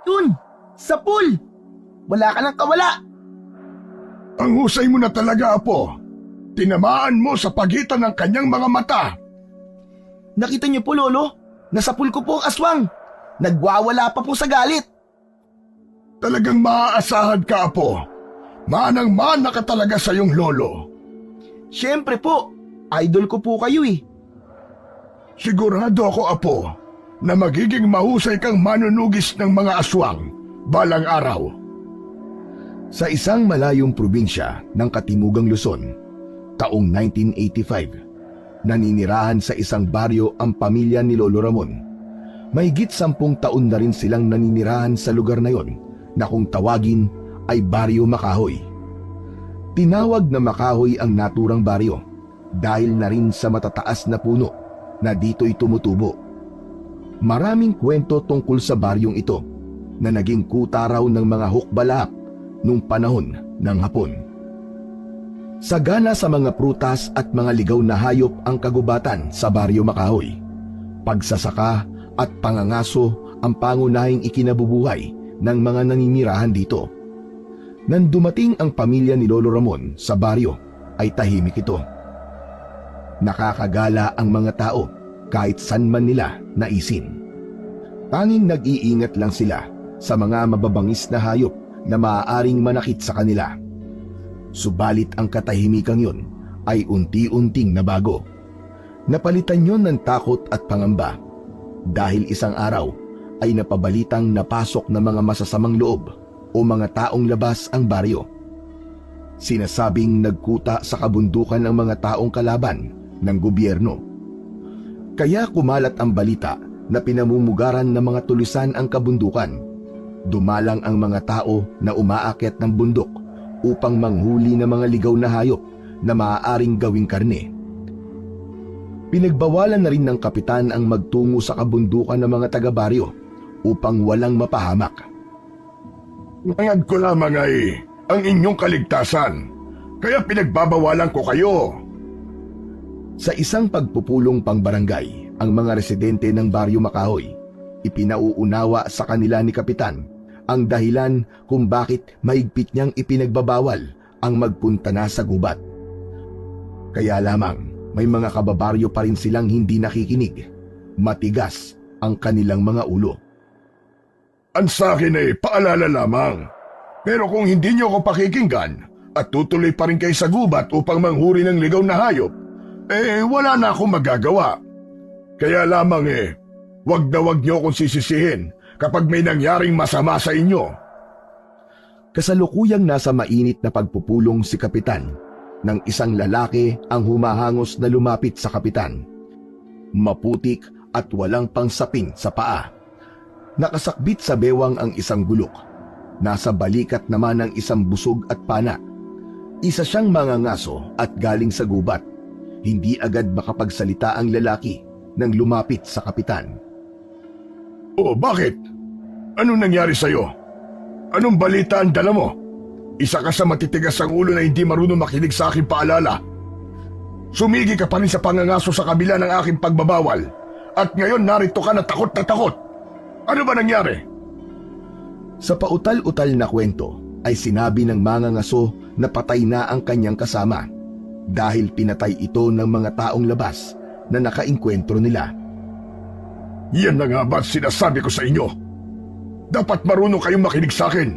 Yun! Sa pool! Wala ka nang kawala! Ang husay mo na talaga, Apo. Tinamaan mo sa pagitan ng kanyang mga mata. Nakita niyo po, Lolo? Nasa pool ko po ang aswang. Nagwawala pa po sa galit. Talagang maaasahan ka, Apo. Manang-mana ka talaga sa iyong lolo. Siyempre po, idol ko po kayo eh. Sigurado ako, Apo, na magiging mahusay kang manunugis ng mga aswang balang araw. Sa isang malayong probinsya ng Katimugang Luzon, taong 1985, naninirahan sa isang baryo ang pamilya ni Lolo Ramon. Mahigit 10 taon na rin silang naninirahan sa lugar na yon na kung tawagin ay Baryo Makahoy. Tinawag na Makahoy ang naturang baryo dahil na rin sa matataas na puno na dito'y tumutubo. Maraming kwento tungkol sa baryong ito na naging kuta raw ng mga hukbalahap nung panahon ng Hapon. Sagana sa mga prutas at mga ligaw na hayop ang kagubatan sa Baryo Makahoy. Pagsasaka at pangangaso ang pangunahing ikinabubuhay ng mga naninirahan dito. Nang dumating ang pamilya ni Lolo Ramon sa baryo ay tahimik ito. Nakakagala ang mga tao kahit san man nila naisin. Tanging nag-iingat lang sila sa mga mababangis na hayop na maaaring manakit sa kanila. Subalit ang katahimikang yun ay unti-unting nabago. Napalitan yun ng takot at pangamba dahil isang araw ay napabalitang napasok ng mga masasamang loob o mga taong labas ang baryo. Sinasabing nagkuta sa kabundukan ng mga taong kalaban ng gobyerno. Kaya kumalat ang balita na pinamumugaran ng mga tulisan ang kabundukan. Dumalang ang mga tao na umaakyat ng bundok upang manghuli ng mga ligaw na hayop na maaaring gawing karne. Pinagbawalan na rin ng kapitan ang magtungo sa kabundukan ng mga taga-baryo upang walang mapahamak. Nangad ko lamang ay ang inyong kaligtasan, kaya pinagbabawalan ko kayo. Sa isang pagpupulong pangbarangay, ang mga residente ng Baryo Makahoy, ipinauunawa sa kanila ni Kapitan ang dahilan kung bakit mahigpit niyang ipinagbabawal ang magpunta na sa gubat. Kaya lamang may mga kababaryo pa rin silang hindi nakikinig. Matigas ang kanilang mga ulo. Ang sa akin ay paalala lamang. Pero kung hindi niyo ako pakikinggan at tutuloy pa rin kayo sa gubat upang manghuri ng ligaw na hayop, wala na akong magagawa. Kaya lamang wag na wag niyo akong sisisihin kapag may nangyaring masama sa inyo. Kasalukuyang nasa mainit na pagpupulong si Kapitan nang isang lalaki ang humahangos na lumapit sa Kapitan. Maputik at walang pangsapin sa paa. Nakasakbit sa bewang ang isang bulok. Nasa balikat naman ang isang busog at pana. Isa siyang mangangaso at galing sa gubat. Hindi agad makapagsalita ang lalaki nang lumapit sa Kapitan. Oh, bakit? Anong nangyari sa'yo? Anong balita ang dala mo? Isa ka sa matitigas ang ulo na hindi marunong makinig sa aking paalala. Sumigi ka pa rin sa pangangaso sa kabila ng aking pagbabawal. At ngayon narito ka na takot na takot. Ano ba nangyari? Sa pautal-utal na kwento ay sinabi ng mangangaso na patay na ang kanyang kasama dahil pinatay ito ng mga taong labas na nakainkwentro nila. Yan na nga ba't sinasabi ko sa inyo? Dapat marunong kayong makinig sa akin.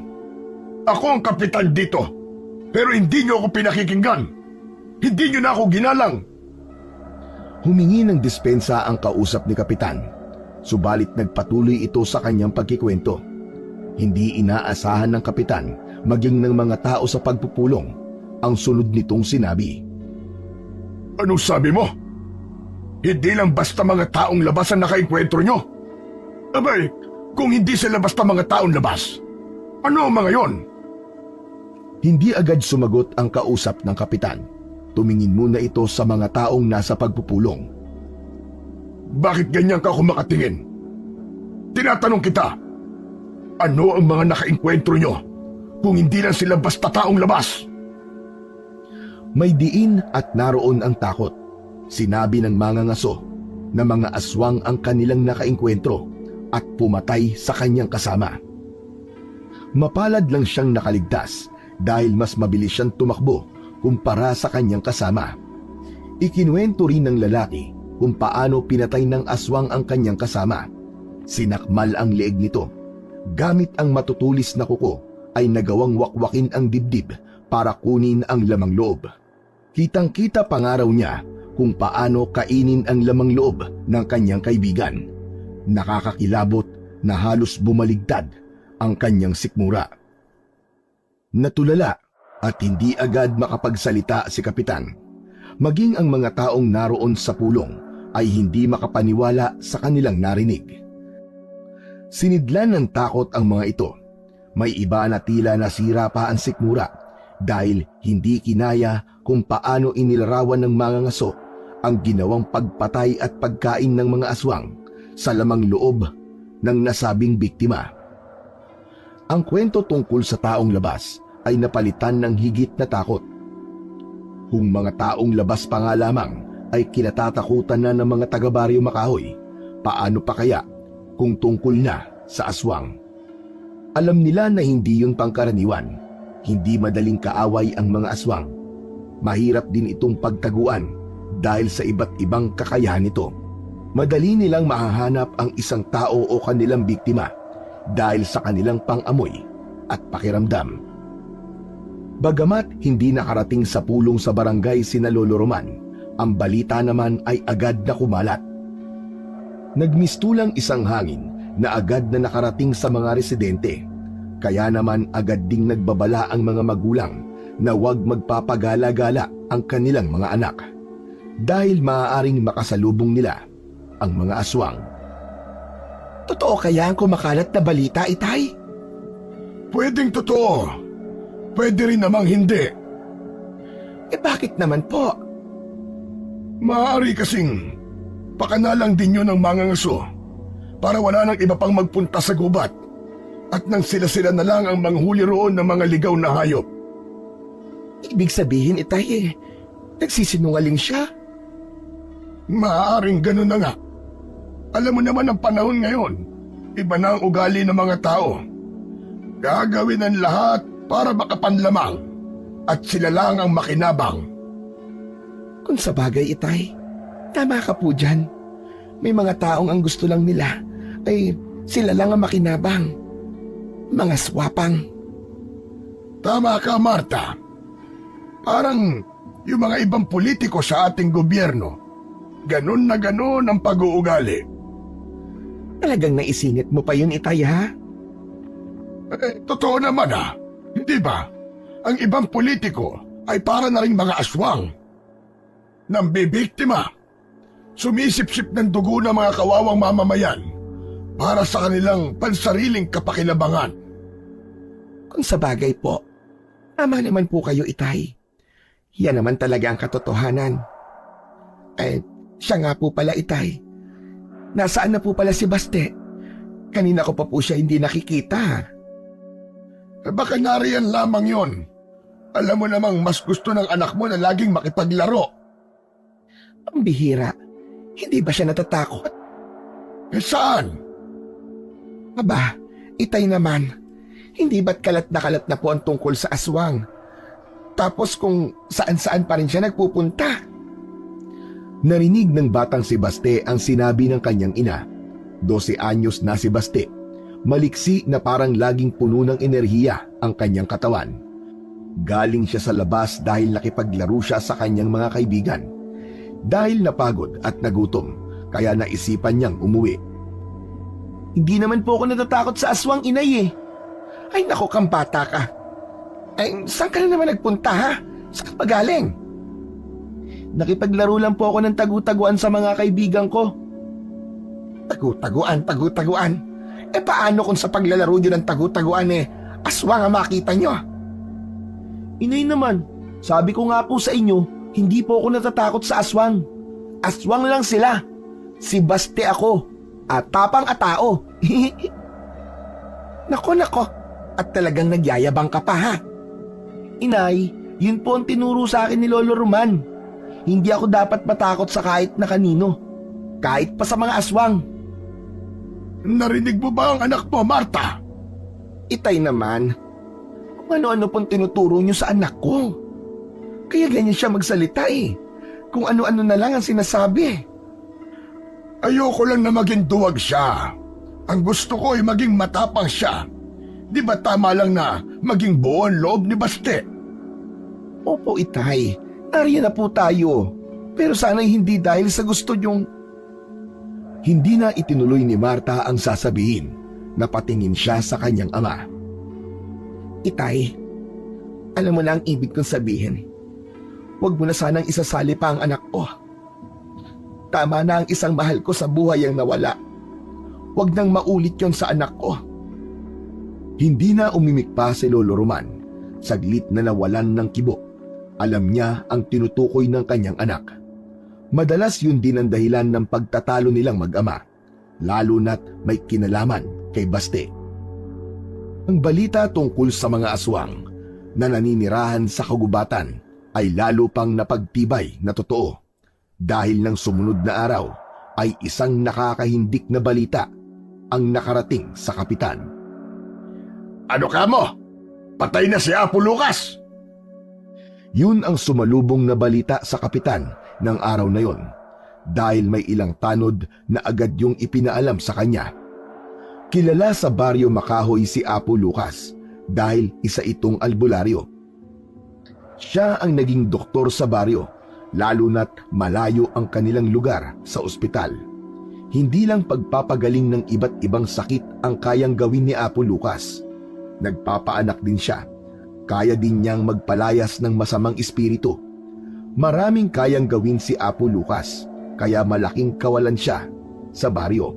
Ako ang kapitan dito, pero hindi niyo ako pinakikinggan. Hindi niyo na ako ginalang. Humingi ng dispensa ang kausap ni Kapitan, subalit nagpatuloy ito sa kanyang pagkikwento. Hindi inaasahan ng Kapitan, maging ng mga tao sa pagpupulong, ang sunod nitong sinabi. Anong sabi mo? Hindi lang basta mga taong labas ang nakainkwentro nyo? Abay, kung hindi sila basta mga taong labas, ano ang mga yon? Hindi agad sumagot ang kausap ng Kapitan. Tumingin muna ito sa mga taong nasa pagpupulong. Bakit ganyan ka kung makatingin? Tinatanong kita, ano ang mga nakainkwentro nyo kung hindi lang sila basta taong labas? May diin at naroon ang takot. Sinabi ng mangangaso na mga aswang ang kanilang nakainkwentro at pumatay sa kanyang kasama. Mapalad lang siyang nakaligtas dahil mas mabilis siyang tumakbo kumpara sa kanyang kasama. Ikinuwento rin ng lalaki kung paano pinatay ng aswang ang kanyang kasama. Sinakmal ang leeg nito. Gamit ang matutulis na kuko ay nagawang wakwakin ang dibdib para kunin ang lamang loob. Kitang-kita pa nga raw niya kung paano kainin ang lamang loob ng kanyang kaibigan. Nakakakilabot na halos bumaligtad ang kanyang sikmura. Natulala at hindi agad makapagsalita si Kapitan. Maging ang mga taong naroon sa pulong ay hindi makapaniwala sa kanilang narinig. Sinidlan ng takot ang mga ito. May iba na tila nasira pa ang sikmura dahil hindi kinaya kung paano inilarawan ng mga ngaso ang ginawang pagpatay at pagkain ng mga aswang sa lamang loob ng nasabing biktima. Ang kwento tungkol sa taong labas ay napalitan ng higit na takot. Kung mga taong labas pa nga lamang ay kinatatakutan na ng mga taga-baryo Makahoy, paano pa kaya kung tungkol na sa aswang? Alam nila na hindi yun pangkaraniwan. Hindi madaling kaaway ang mga aswang. Mahirap din itong pagtaguan dahil sa iba't ibang kakayahan nito. Madali nilang mahahanap ang isang tao o kanilang biktima dahil sa kanilang pang-amoy at pakiramdam. Bagamat hindi nakarating sa pulong sa barangay sina Lolo Roman, ang balita naman ay agad na kumalat. Nagmistulang isang hangin na agad na nakarating sa mga residente. Kaya naman agad ding nagbabala ang mga magulang na huwag magpapagala-gala ang kanilang mga anak dahil maaaring makasalubong nila ang mga aswang. Totoo kaya ang kumakalat na balita, Itay? Pwedeng totoo. Pwede rin namang hindi. Bakit naman po? Maaari kasing pakanalang din yun ng mga ngaso para wala nang iba pang magpunta sa gubat at nang sila-sila na lang ang manghuli roon ng mga ligaw na hayop. Ibig sabihin, Itay, nagsisinungaling siya? Maaaring ganun na nga. Alam mo naman ang panahon ngayon, iba na ang ugali ng mga tao. Gagawin ang lahat para makapanlamang at sila lang ang makinabang. Kung sa bagay, Itay, tama ka po dyan. May mga taong ang gusto lang nila ay sila lang ang makinabang. Mga swapang. Tama ka, Marta. Parang yung mga ibang politiko sa ating gobyerno, ganun na ganun ang pag-uugali. Talagang naisingit mo pa yun, Itay, ha? Totoo naman Hindi ba? Ang ibang politiko ay para na rin mga aswang. Nambibiktima. Sumisip-sip ng dugo ng mga kawawang mamamayan para sa kanilang pansariling kapakinabangan. Kung sa bagay po, tama naman po kayo, Itay. Yan naman talaga ang katotohanan. Siya nga po pala, Itay. Nasaan na po pala si Baste? Kanina ko pa po siya hindi nakikita. Baka nariyan lamang yon. Alam mo namang mas gusto ng anak mo na laging makipaglaro. Ang bihira. Hindi ba siya natatakot? Saan? Aba, Itay naman. Hindi ba't kalat na po ang tungkol sa aswang? Tapos kung saan-saan pa rin siya nagpupunta. Narinig ng batang si Baste ang sinabi ng kanyang ina. 12 anyos na si Baste. Maliksi na parang laging puno ng enerhiya ang kanyang katawan. Galing siya sa labas dahil nakipaglaro siya sa kanyang mga kaibigan. Dahil napagod at nagutom, kaya naisipan niyang umuwi. Hindi naman po ako natatakot sa aswang, Inay, eh. Ay nako, kang bata ka. Saan ka na naman nagpunta, ha? Saan ka galing? Nakipaglaro lang po ako ng tagu-taguan sa mga kaibigan ko. Tagu-taguan? Paano kung sa paglalaro nyo ng tagu-taguan aswang ang makita nyo? Inay naman, sabi ko nga po sa inyo, hindi po ako natatakot sa aswang. Aswang lang sila. Si Baste ako. At tapang at tao. Nako. At talagang nagyayabang ka pa, ha? Inay, yun po ang tinuro sa akin ni Lolo Roman. Hindi ako dapat matakot sa kahit na kanino. Kahit pa sa mga aswang. Narinig mo ba ang anak mo, Marta? Itay naman, kung ano-ano pong tinuturo niyo sa anak ko. Kaya ganyan siya magsalita eh. Kung ano-ano na lang ang sinasabi. Ayoko lang na maging duwag siya. Ang gusto ko ay maging matapang siya. Di ba tama lang na maging buo ang loob ni Baste? Opo, Itay. Nariyan na po tayo. Pero sana'y hindi dahil sa gusto niyong... Hindi na itinuloy ni Marta ang sasabihin. Napatingin siya sa kanyang ama. Itay, alam mo na ang ibig kong sabihin. Huwag mo na sanang isasali pa ang anak ko. Tama na ang isang mahal ko sa buhay ang nawala. Huwag nang maulit yon sa anak ko. Hindi na umimik pa si Lolo Roman. Saglit na nawalan ng kibo. Alam niya ang tinutukoy ng kanyang anak. Madalas yun din ang dahilan ng pagtatalo nilang mag-ama, lalo na't may kinalaman kay Baste. Ang balita tungkol sa mga aswang na naninirahan sa kagubatan ay lalo pang napagtibay na totoo dahil ng sumunod na araw ay isang nakakahindik na balita ang nakarating sa kapitan. Ano ka mo? Patay na si Apo Lucas! Yun ang sumalubong na balita sa kapitan ng araw na yon dahil may ilang tanod na agad yung ipinaalam sa kanya. Kilala sa baryo Makahoy si Apo Lucas dahil isa itong albularyo. Siya ang naging doktor sa baryo, lalo na't malayo ang kanilang lugar sa ospital. Hindi lang pagpapagaling ng iba't ibang sakit ang kayang gawin ni Apo Lucas. Nagpapaanak din siya. Kaya din niyang magpalayas ng masamang espiritu. Maraming kayang gawin si Apo Lucas, kaya malaking kawalan siya sa baryo.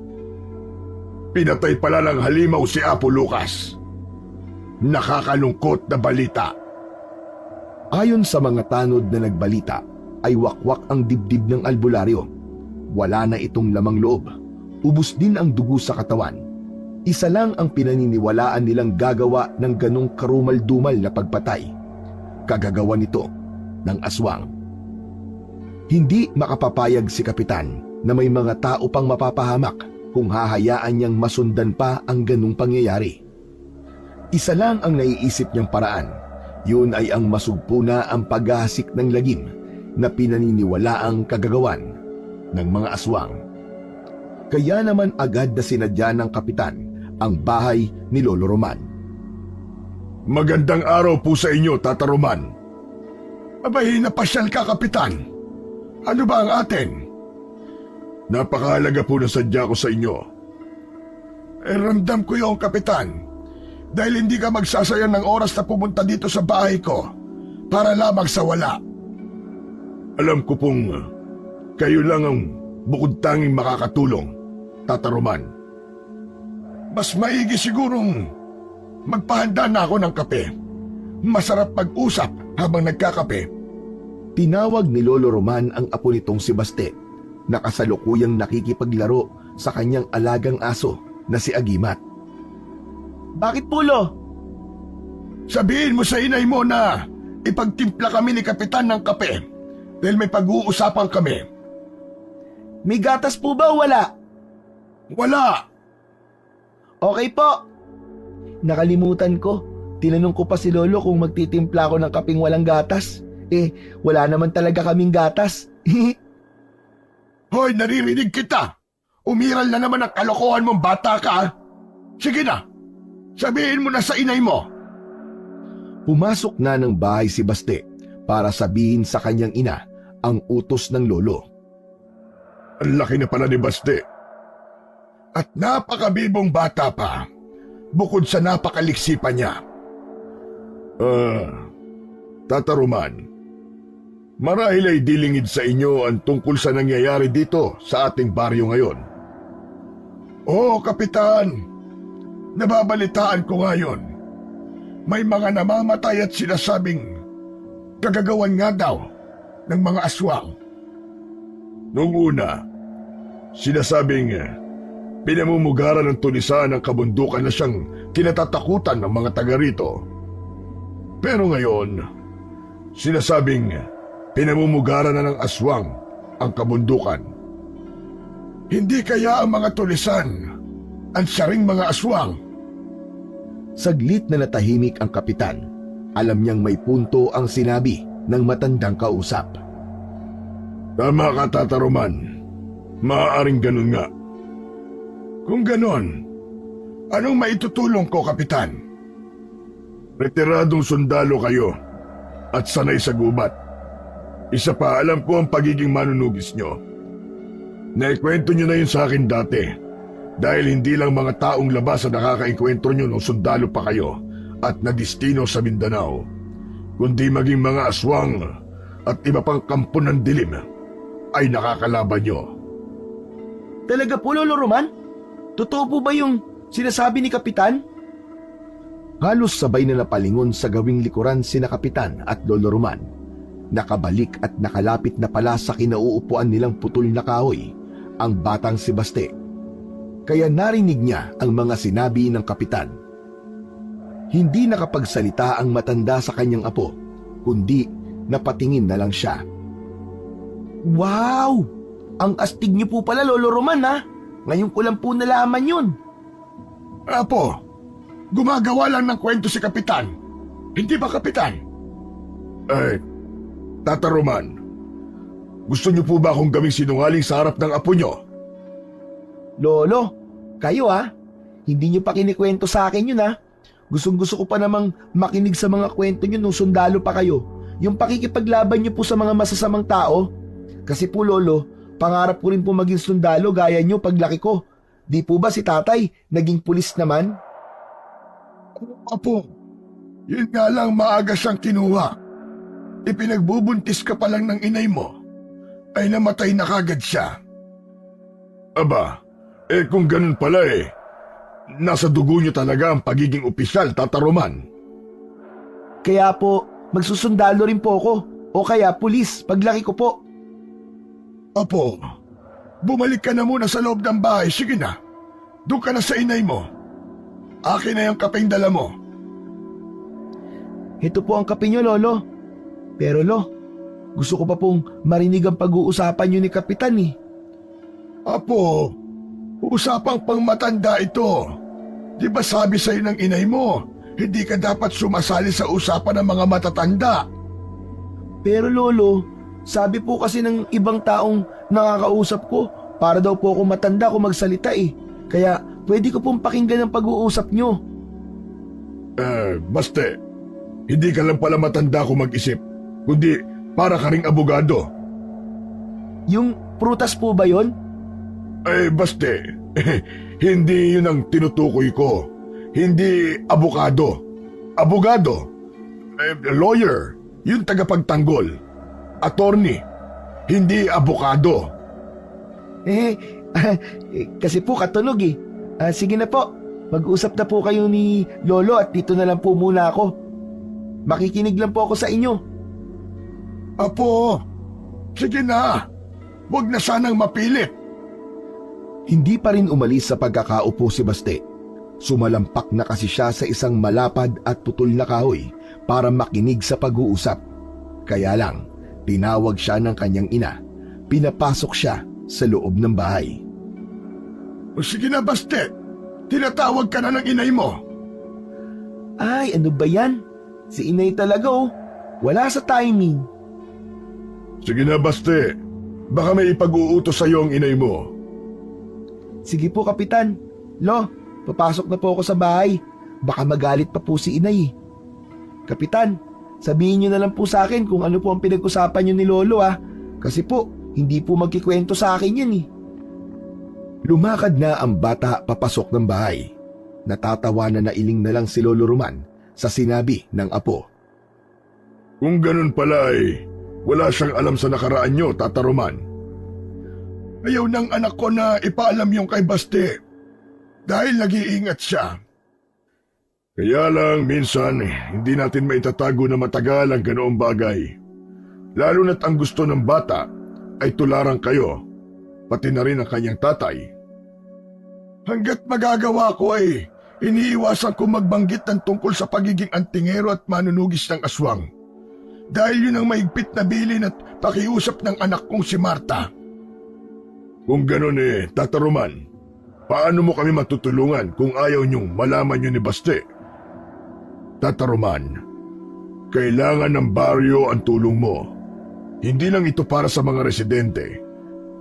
Pinatay pala ng halimaw si Apo Lucas. Nakakalungkot na balita. Ayon sa mga tanod na nagbalita, ay wakwak ang dibdib ng albularyo. Wala na itong lamang loob. Ubus din ang dugo sa katawan. Isa lang ang pinaniniwalaan nilang gagawa ng ganong karumal-dumal na pagpatay. Kagagawa nito ng aswang. Hindi makapapayag si kapitan na may mga tao pang mapapahamak kung hahayaan niyang masundan pa ang ganong pangyayari. Isa lang ang naiisip niyang paraan. Yun ay ang masugpo na ang paghahasik ng lagim na pinaniniwalaang kagagawan ng mga aswang. Kaya naman agad na sinadya ng kapitan ang bahay ni Lolo Roman. Magandang araw po sa inyo, Tata Roman. Abay, napasyal ka, Kapitan. Ano ba ang atin? Napakahalaga po na sadya ko sa inyo. Ramdam ko yung Kapitan. Dahil hindi ka magsasayang ng oras na pumunta dito sa bahay ko para lamang sa wala. Alam ko pong kayo lang ang bukod tanging makakatulong, Tata Roman. Mas maigi sigurong magpahanda na ako ng kape. Masarap mag-usap habang nagkakape. Tinawag ni Lolo Roman ang apo nitong si Baste, na kasalukuyang nakikipaglaro sa kanyang alagang aso na si Agimat. Bakit Pulo? Sabihin mo sa inay mo na ipagtimpla kami ni Kapitan ng kape dahil may pag-uusapan kami. May gatas po ba o wala? Wala! Okay po. Nakalimutan ko. Tinanong ko pa si Lolo kung magtitimpla ako ng kapeng walang gatas. Wala naman talaga kaming gatas. Hoy, naririnig kita! Umiral na naman ang kalokohan mong bata ka. Sige na, sabihin mo na sa inay mo. Pumasok na ng bahay si Baste para sabihin sa kanyang ina ang utos ng lolo. Ang laki na pala ni Baste. At napakabibong bata pa, bukod sa napakaliksipan niya. Tata Roman, marahil ay dilingid sa inyo ang tungkol sa nangyayari dito sa ating baryo ngayon. Oo, Kapitan. Nababalitaan ko ngayon. May mga namamatay at sinasabing kagagawan nga daw ng mga aswang. Noong una, sinasabing pinamumugaran ng tulisan ng kabundukan na siyang kinatatakutan ng mga taga rito. Pero ngayon, sinasabing pinamumugaran na ng aswang ang kabundukan. Hindi kaya ang mga tulisan ang siyaring mga aswang? Saglit na natahimik ang kapitan. Alam niyang may punto ang sinabi ng matandang kausap. Tama ka, Tata Roman. Maaaring ganun nga. Kung ganon, anong maitutulong ko, Kapitan? Retiradong sundalo kayo at sanay sa gubat. Isa pa, alam ko ang pagiging manunugis nyo. Naikwento nyo na yun sa akin dati dahil hindi lang mga taong labas ang nakakainkwentro nyo nung sundalo pa kayo at nadistino sa Mindanao, kundi maging mga aswang at iba pang kampo ng dilim ay nakakalaban nyo. Talaga po, Lolo Roman? Totoo po ba yung sinasabi ni Kapitan? Halos sabay na napalingon sa gawing likuran sina Kapitan at Lolo Roman. Nakabalik at nakalapit na pala sa kinauupuan nilang putol na kahoy ang batang si Baste. Kaya narinig niya ang mga sinabi ng Kapitan. Hindi nakapagsalita ang matanda sa kanyang apo, kundi napatingin na lang siya. Wow! Ang astig niyo po pala, Lolo Roman, ha? Ngayon ko lang po nalaman yun. Apo, gumagawa lang ng kwento si Kapitan. Hindi ba, Kapitan? Tata Roman, gusto niyo po ba akong gawing sinungaling sa harap ng apo niyo? Lolo, kayo ha? Hindi niyo pa kinikwento sa akin yun ha? Gustong-gusto ko pa namang makinig sa mga kwento niyo nung sundalo pa kayo. Yung pakikipaglaban niyo po sa mga masasamang tao. Kasi po, Lolo, pangarap ko rin po maging sundalo gaya niyo paglaki ko. Di po ba si tatay naging pulis naman? Apo, yun nga lang maaga siyang kinuha. Ipinagbubuntis ka pa lang ng inay mo, ay namatay na kagad siya. Aba, kung ganun pala nasa dugo niyo talaga ang pagiging opisyal, Tata Roman. Kaya po, magsusundalo rin po ako. O kaya pulis, paglaki ko po. Apo, bumalik ka na muna sa loob ng bahay. Sige na, doon ka na sa inay mo. Akin na yung kapeng dala mo. Ito po ang kape niyo, Lolo. Pero Lo, gusto ko pa pong marinig ang pag-uusapan niyo ni Kapitan eh. Apo, usapang pangmatanda ito. Di ba sabi sa'yo ng inay mo, hindi ka dapat sumasali sa usapan ng mga matatanda? Pero Lolo, sabi po kasi ng ibang taong nakakausap ko, para daw po ako matanda kung magsalita eh. Kaya pwede ko pong pakinggan ang pag-uusap nyo. Baste, hindi ka lang pala matanda kung mag-isip, kundi para ka ring abogado. Yung prutas po ba yon? Baste, hindi yun ang tinutukoy ko. Hindi abogado. Abogado, lawyer, yung tagapagtanggol. Attorney, hindi abogado. Kasi po katunog eh. Sige na po, mag-usap na po kayo ni Lolo at dito na lang po muna ako. Makikinig lang po ako sa inyo. Apo, sige na. Huwag na sanang mapilit. Hindi pa rin umalis sa pagkakaupo si Baste. Sumalampak na kasi siya sa isang malapad at putol na kahoy para makinig sa pag-uusap. Kaya lang, tinawag siya ng kanyang ina. Pinapasok siya sa loob ng bahay. Sige na, Baste. Tinatawag ka na ng inay mo. Ay, ano ba yan? Si inay talaga oh. Wala sa timing. Sige na, Baste. Baka may ipag-uutos sa'yo ang inay mo. Sige po, Kapitan. Lo, papasok na po ako sa bahay. Baka magalit pa po si inay. Kapitan, sabihin niyo na lang po sa akin kung ano po ang pinag-usapan niyo ni Lolo ah. Kasi po, hindi po magkikwento sa akin yan eh. Lumakad na ang bata papasok ng bahay. Natatawa na nailing na lang si Lolo Roman sa sinabi ng apo. Kung ganun pala wala siyang alam sa nakaraan niyo, Tata Roman. Ayaw ng anak ko na ipaalam yung kay Baste dahil nag-iingat siya. Kaya lang minsan hindi natin maitatago na matagal ang ganoong bagay. Lalo na't ang gusto ng bata ay tularan kayo, pati na rin ang kanyang tatay. Hanggat magagawa ko iniiwasan ko magbanggit ng tungkol sa pagiging antingero at manunugis ng aswang. Dahil yun ang maigpit na bilin at pakiusap ng anak kong si Marta. Kung ganun Tata Roman, paano mo kami matutulungan kung ayaw niyong malaman yun ni Baste Tata Roman, kailangan ng baryo ang tulong mo. Hindi lang ito para sa mga residente,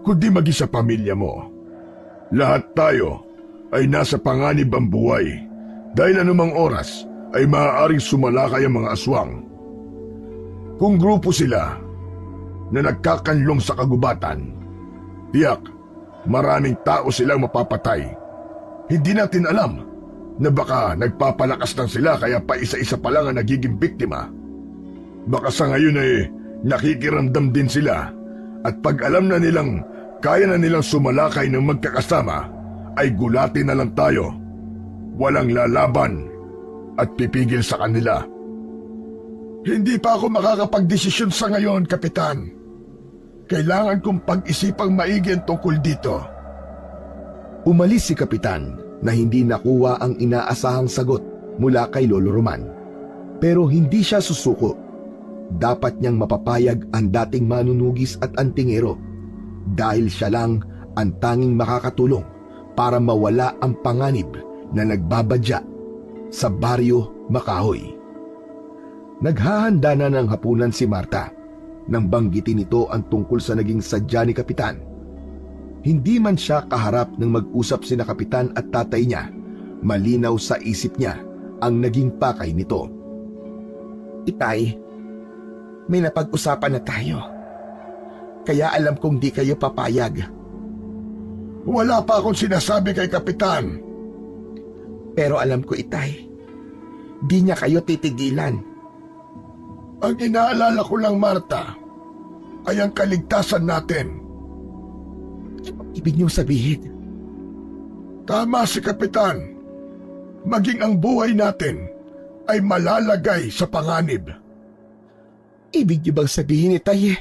kundi maging sa pamilya mo. Lahat tayo ay nasa panganib ang buhay dahil anumang oras ay maaaring sumalakay ang mga aswang. Kung grupo sila na nagkakanlong sa kagubatan, tiyak maraming tao silang mapapatay. Hindi natin alam na baka nagpapalakas lang sila kaya pa isa-isa pa lang ang nagiging biktima. Baka sa ngayon ay nakikiramdam din sila at pag alam na nilang kaya na nilang sumalakay ng magkakasama, ay gulatin na lang tayo. Walang lalaban at pipigil sa kanila. Hindi pa ako makakapagdesisyon sa ngayon, Kapitan. Kailangan kong pag-isipang maigi ang tungkol dito. Umalis si Kapitan na hindi nakuha ang inaasahang sagot mula kay Lolo Roman. Pero hindi siya susuko. Dapat niyang mapapayag ang dating manunugis at antingero dahil siya lang ang tanging makakatulong para mawala ang panganib na nagbabadya sa baryo Makahoy. Naghahanda na ng hapunan si Marta nang banggitin nito ang tungkol sa naging sadya ni Kapitan. Hindi man siya kaharap ng mag-usap sina Kapitan at tatay niya, malinaw sa isip niya ang naging pakay nito. Itay, may napag-usapan na tayo. Kaya alam kong di kayo papayag. Wala pa akong sinasabi kay Kapitan. Pero alam ko, Itay, di niya kayo titigilan. Ang inaalala ko lang, Marta, ay ang kaligtasan natin. Ibig niyong sabihin, Tama si Kapitan. Maging ang buhay natin ay malalagay sa panganib. ibig niyo bang sabihin, Itay,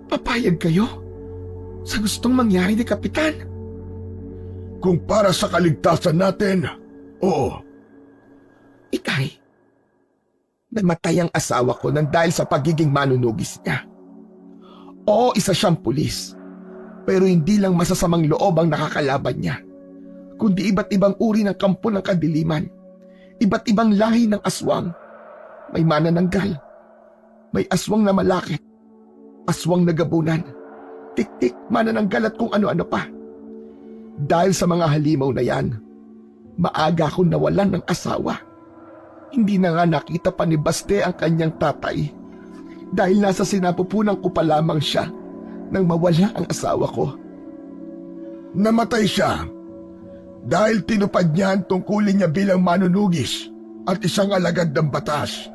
papayag kayo sa gustong mangyari ni Kapitan? Kung para sa kaligtasan natin, oo. Itay, namatay ang asawa ko nang dahil sa pagiging manunugis niya. Oo, isa siyang pulis. Pero hindi lang masasamang loob ang nakakalaban niya, kundi iba't ibang uri ng kampo ng kadiliman. Iba't ibang lahi ng aswang. May manananggal, may aswang na malakit, aswang na gabunan, tik-tik, manananggal at kung ano-ano pa. Dahil sa mga halimaw na yan, maaga akong nawalan ng asawa. Hindi na nga nakita pa ni Baste ang kanyang tatay dahil nasa sinapupunan ko pa lamang siya nang mawala ang asawa ko. Namatay siya dahil tinupad niya ang tungkulin niya bilang manunugis at isang alagad ng batas.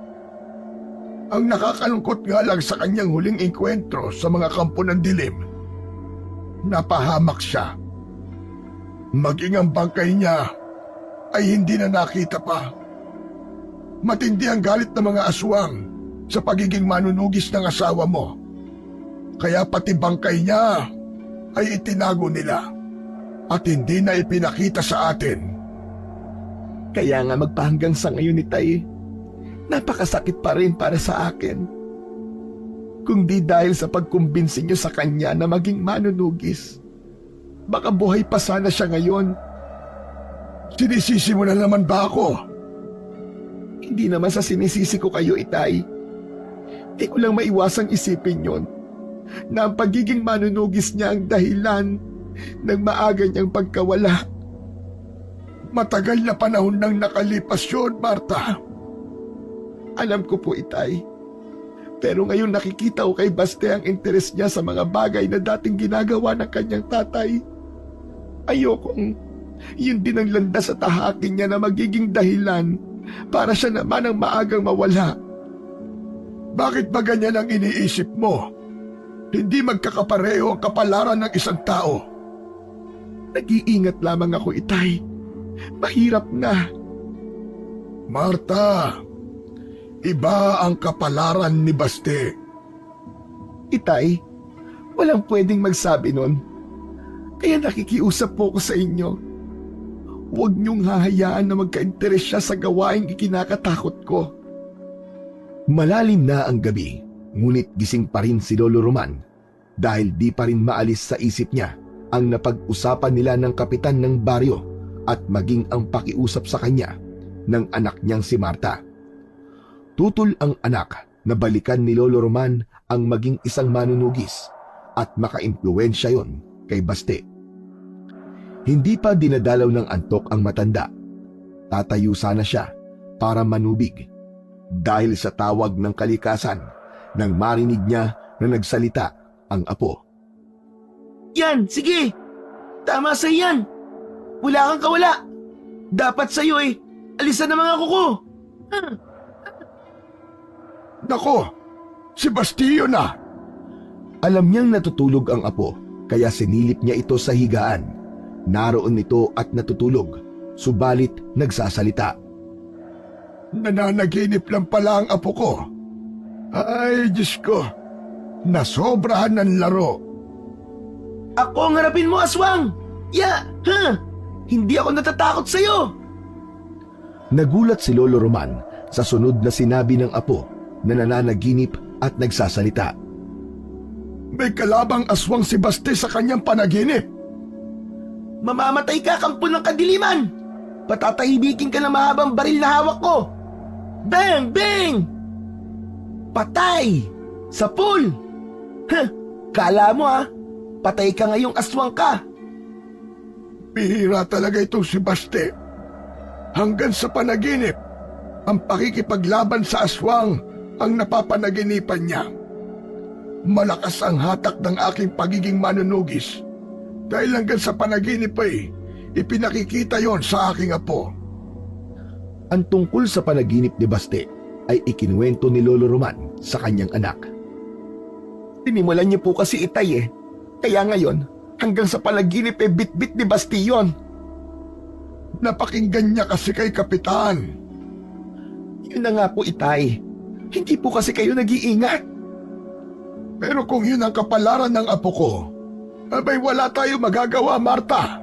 Ang nakakalungkot nga lang sa kanyang huling enkwentro sa mga kampo ng dilim, napahamak siya. Maging ang bangkay niya ay hindi na nakita pa. Matindi ang galit ng mga aswang sa pagiging manunugis ng asawa mo. Kaya pati bangkay niya ay itinago nila at hindi na ipinakita sa atin. Kaya nga magpahanggang sa ngayon, Itay, napakasakit pa rin para sa akin. Kung di dahil sa pagkumbinsi niyo sa kanya na maging manunugis, baka buhay pa sana siya ngayon. Sinisisi mo na naman ba ako? Hindi naman sa sinisisi ko kayo, Itay. Di ko lang maiwasang isipin yon na ang pagiging manunugis niya ang dahilan ng maaga niyang pagkawala. Matagal na panahon nang nakalipas yun, Marta. Alam ko po, Itay. Pero ngayon nakikita ko kay Baste ang interes niya sa mga bagay na dating ginagawa ng kanyang tatay. Ayokong yun din ang landas sa tahakin niya na magiging dahilan para siya naman ang maagang mawala. Bakit ba ganyan ang iniisip mo? Hindi magkakapareho ang kapalaran ng isang tao. Nag-iingat lamang ako, Itay. Mahirap na. Marta, iba ang kapalaran ni Baste. Itay, walang pwedeng magsabi nun. Kaya nakikiusap po ko sa inyo. Huwag niyong hahayaan na magka-interes siya sa gawaing ikinakatakot ko. Malalim na ang gabi, ngunit gising pa rin si Lolo Roman dahil di pa rin maalis sa isip niya ang napag-usapan nila ng kapitan ng baryo at maging ang pakiusap sa kanya ng anak niyang si Marta. Tutol ang anak na balikan ni Lolo Roman ang maging isang manunugis at makaimpluwensya yon kay Baste. Hindi pa dinadalaw ng antok ang matanda. Tatayo sana siya para manubig dahil sa tawag ng kalikasan nang marinig niya na nagsalita ang apo. Yan, sige! Tama sa yan! Wala kang kawala! Dapat sa'yo alisan ang mga kuko! Nako, si Bastillo na! Alam niyang natutulog ang apo, kaya sinilip niya ito sa higaan. Naroon ito at natutulog, subalit nagsasalita. Nananaginip lang pala ang apo ko. Ay, Diyos ko, nasobrahan ng laro. Ako ang harapin mo, aswang! Hindi ako natatakot sa'yo! Nagulat si Lolo Roman sa sunod na sinabi ng apo na nananaginip at nagsasalita. May kalabang aswang si Baste sa kanyang panaginip. Mamamatay ka, kampo ng kadiliman! Patatahibikin ka ng mahabang baril na hawak ko! Bang! Bang! Patay! Sa pool! Kala mo patay ka ngayong aswang ka! Bihira talaga itong si Baste. Hanggang sa panaginip, ang pakikipaglaban sa aswang ang napapanaginipan niya. Malakas ang hatak ng aking pagiging manunugis. Dahil hanggang sa panaginip ipinakikita yon sa aking apo. Ang tungkol sa panaginip ni Baste ay ikinuwento ni Lolo Roman sa kanyang anak. Tinimulan niyo po kasi itay Kaya ngayon, hanggang sa panaginip bit-bit ni Bastion. Napakinggan niya kasi kay Kapitan. Yun na nga po itay. Hindi po kasi kayo nag-iingat. Pero kung yun ang kapalaran ng apo ko, abay wala tayo magagawa, Marta.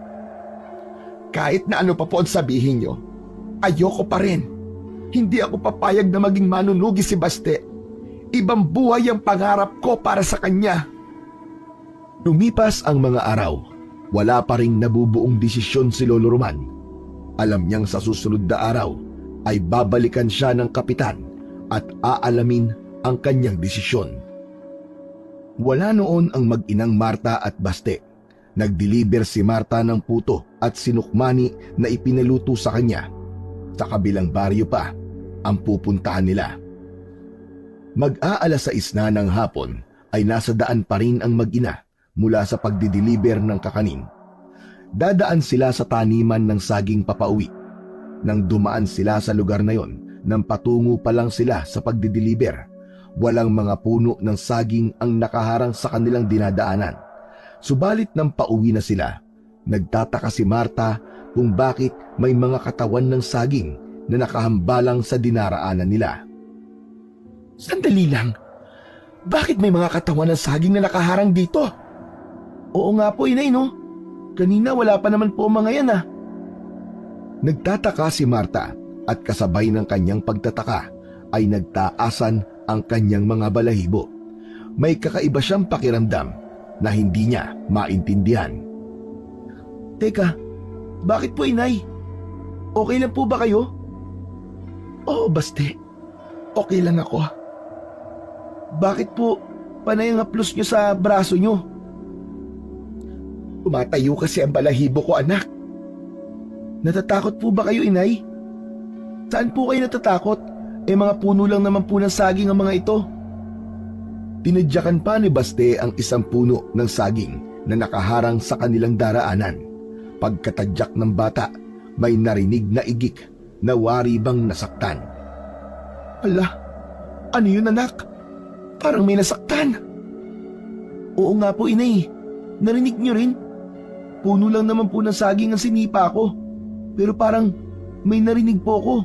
Kahit na ano pa po ang sabihin niyo, ayoko pa rin. Hindi ako papayag na maging manunugi si Baste. Ibang buhay ang pangarap ko para sa kanya. Lumipas ang mga araw, wala pa ring nabubuong desisyon si Lolo Roman. Alam niyang sa susunod na araw ay babalikan siya ng kapitan at aalamin ang kanyang desisyon. Wala noon ang mag-inang Marta at Baste. Nag-deliver si Marta ng puto at sinukmani na ipinaluto sa kanya. Sa kabilang baryo pa ang pupuntahan nila. Mag-aalas 6 na ng hapon ay nasa daan pa rin ang mag-ina mula sa pagdideliver ng kakanin. Dadaan sila sa taniman ng saging papauwi. Nang dumaan sila sa lugar na yon, nang patungo pa lang sila sa pagdideliver, walang mga puno ng saging ang nakaharang sa kanilang dinadaanan. Subalit nang pauwi na sila, nagtataka si Marta kung bakit may mga katawan ng saging na nakahambalang sa dinaraanan nila. Sandali lang. Bakit may mga katawan ng saging na nakaharang dito? Oo nga po, inay, no? Kanina wala pa naman po mga yan, Nagtataka si Marta at kasabay ng kanyang pagtataka ay nagtaasan ang kanyang mga balahibo. May kakaiba siyang pakiramdam na hindi niya maintindihan. Teka, bakit po, inay? Okay lang po ba kayo? Oo, Baste. Okay lang ako. Bakit po panay ang haplos niyo sa braso niyo? Tumatayo kasi ang balahibo ko, anak. Natatakot po ba kayo, inay? Saan po kayo natatakot? Mga puno lang naman po ng saging ang mga ito. Tinadyakan pa ni Baste ang isang puno ng saging na nakaharang sa kanilang daraanan. Pagkatadyak ng bata, may narinig na igik na wari bang nasaktan. Ala, ano yun, anak? Parang may nasaktan. Oo nga po, inay. Narinig niyo rin? Puno lang naman po ng saging ang sinipa ko. Pero parang may narinig po ko.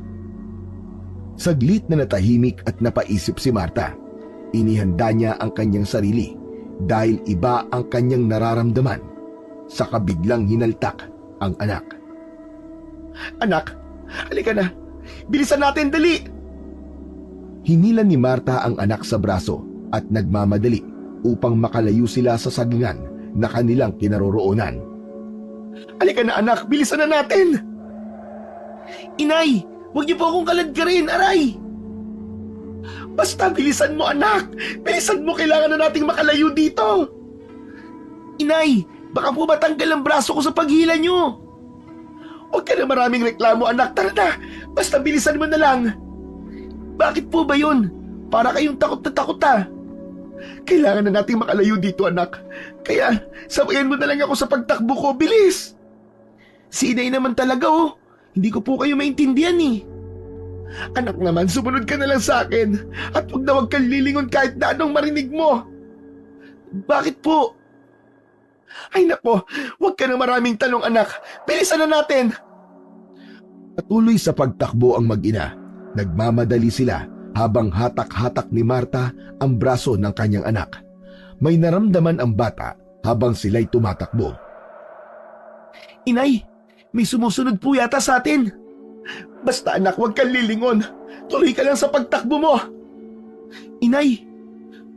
Saglit na natahimik at napaisip si Marta. Inihanda niya ang kanyang sarili dahil iba ang kanyang nararamdaman. Saka biglang hinaltak ang anak. Anak, halika na. Bilisan natin, dali! Hinilan ni Marta ang anak sa braso at nagmamadali upang makalayo sila sa sagingan na kanilang kinaroroonan. Halika na, anak, bilisan na natin! Inay, huwag niyo po akong kaladkarin, aray! Basta bilisan mo anak! Bilisan mo, kailangan na nating makalayo dito! Inay, baka po matanggal ang braso ko sa paghila nyo. Huwag ka na maraming reklamo anak, tara na! Basta bilisan mo na lang! Bakit po ba yun? Para kayong takot na takot ah! Kailangan na nating makalayo dito anak. Kaya sabayan mo na lang ako sa pagtakbo ko, bilis! Si Inay naman talaga oh. Hindi ko po kayo maintindihan eh. Anak naman, sumunod ka na lang sa akin. At huwag kang lilingon kahit na anong marinig mo. Bakit po? Ay nako, huwag ka na maraming tanong anak. Bilisan na natin. Patuloy sa pagtakbo ang mag-ina. Nagmamadali sila habang hatak-hatak ni Marta ang braso ng kanyang anak. May naramdaman ang bata habang sila'y tumatakbo. Inay, may sumusunod po yata sa atin. Basta anak, huwag kang lilingon. Tuloy ka lang sa pagtakbo mo. Inay,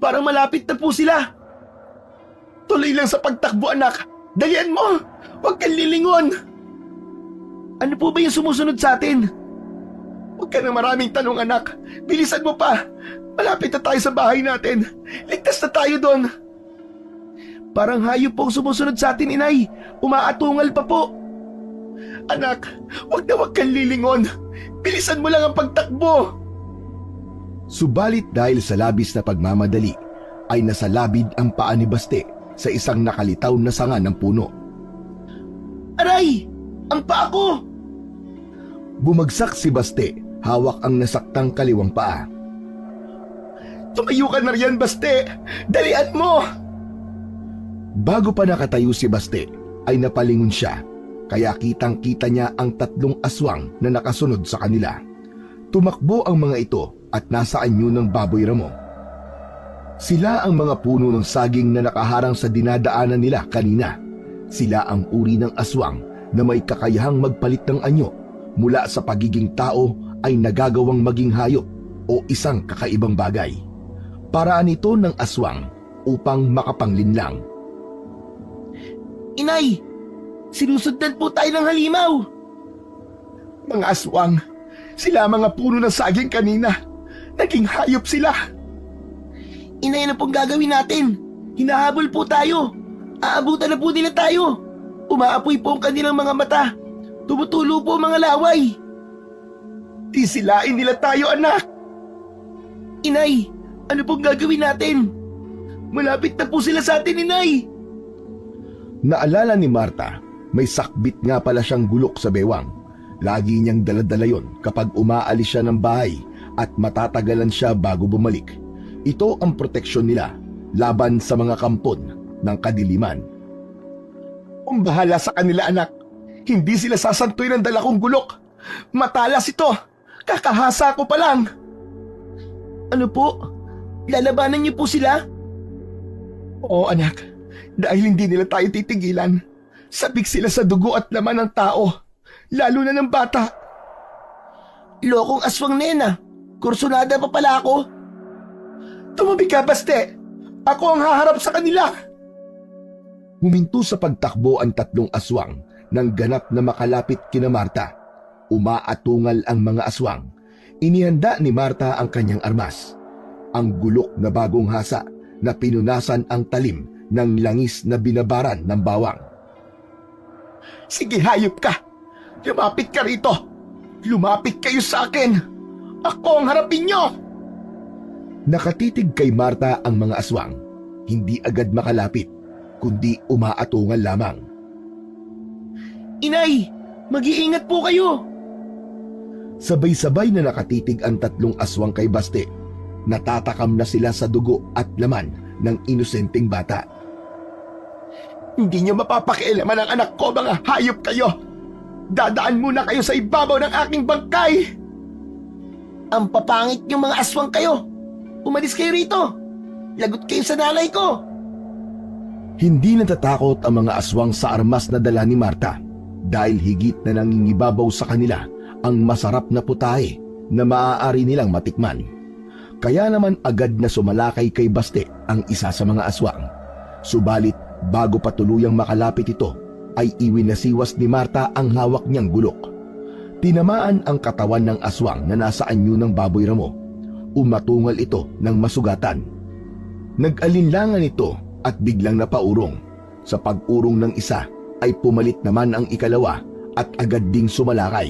parang malapit na po sila. Tuloy lang sa pagtakbo anak. Dalian mo. Huwag kang lilingon. Ano po ba yung sumusunod sa atin? Huwag ka na maraming tanong anak. Bilisan mo pa. Malapit na tayo sa bahay natin. Ligtas na tayo doon. Parang hayop po ang sumusunod sa atin, Inay. Umaatungal pa po. Anak, huwag kang lilingon. Bilisan mo lang ang pagtakbo. Subalit dahil sa labis na pagmamadali, ay nasalabid ang paa ni Baste sa isang nakalitaw na sanga ng puno. Aray! Ang paa ko! Bumagsak si Baste, hawak ang nasaktang kaliwang paa. Tumayo ka na riyan, Baste! Dalian mo! Bago pa nakatayo si Baste, ay napalingon siya, kaya kitang-kita niya ang 3 aswang na nakasunod sa kanila. Tumakbo ang mga ito at nasa anyo ng baboy ramo. Sila ang mga puno ng saging na nakaharang sa dinadaanan nila kanina. Sila ang uri ng aswang na may kakayahang magpalit ng anyo mula sa pagiging tao ay nagagawang maging hayop o isang kakaibang bagay. Paraan ito ng aswang upang makapanglinlang. Inay, sinusundan po tayo ng halimaw. Mga aswang, sila mga puno ng saging kanina. Naging hayop sila. Inay, ano pong gagawin natin? Hinahabol po tayo. Aabutan na po nila tayo. Umaapoy po ang kanilang mga mata. Tumutulo po ang mga laway. Tisilain nila tayo, anak. Inay, ano pong gagawin natin? Malapit na po sila sa atin, Inay. Naalala ni Marta, may sakbit nga pala siyang gulok sa bewang. Lagi niyang daladala yon kapag umaalis siya ng bahay at matatagalan siya bago bumalik. Ito ang proteksyon nila laban sa mga kampon ng kadiliman. Kung bahala sa kanila, anak. Hindi sila sasantoy ng dala kong gulok. Matalas ito. Kakahasa ko pa lang. Ano po? Lalabanan niyo po sila? Oo, anak. Dahil hindi nila tayo titigilan. Sabik sila sa dugo at laman ng tao. Lalo na ng bata. Lokong aswang nena. Kursunada pa pala ako. Tumabi ka, Baste. Ako ang haharap sa kanila. Huminto sa pagtakbo ang 3 aswang nang ganap na makalapit kina Marta. Umaatungal ang mga aswang. Inihanda ni Marta ang kanyang armas. Ang gulok na bagong hasa na pinunasan ang talim ng langis na binabaran ng bawang. Sige, hayop ka. Lumapit ka rito. Lumapit kayo sa akin. Ako ang harapin nyo. Nakatitig kay Marta ang mga aswang. Hindi agad makalapit, kundi umaatungal lamang. Inay, mag-iingat po kayo. Sabay-sabay na nakatitig ang 3 aswang kay Baste. Natatakam na sila sa dugo at laman ng inosenteng bata. Hindi nyo mapapakialaman ang anak ko, mga hayop kayo. Dadaan muna kayo sa ibabaw ng aking bangkay. Ang papangit yung mga aswang kayo. Umalis kayo rito. Lagot kayo sa nanay ko. Hindi natatakot ang mga aswang sa armas na dala ni Marta dahil higit na nangingibabaw sa kanila ang masarap na putahe na maaari nilang matikman. Kaya naman agad na sumalakay kay Baste ang isa sa mga aswang. Subalit bago pa tuluyang makalapit ito, ay iwinasiwas ni Marta ang hawak niyang gulok. Tinamaan ang katawan ng aswang na nasa anyo ng baboy ramo. umatungal ito ng masugatan. Nag-alinlangan ito at biglang napaurong. Sa pag-urong ng isa ay pumalit naman ang ikalawa at agad ding sumalakay.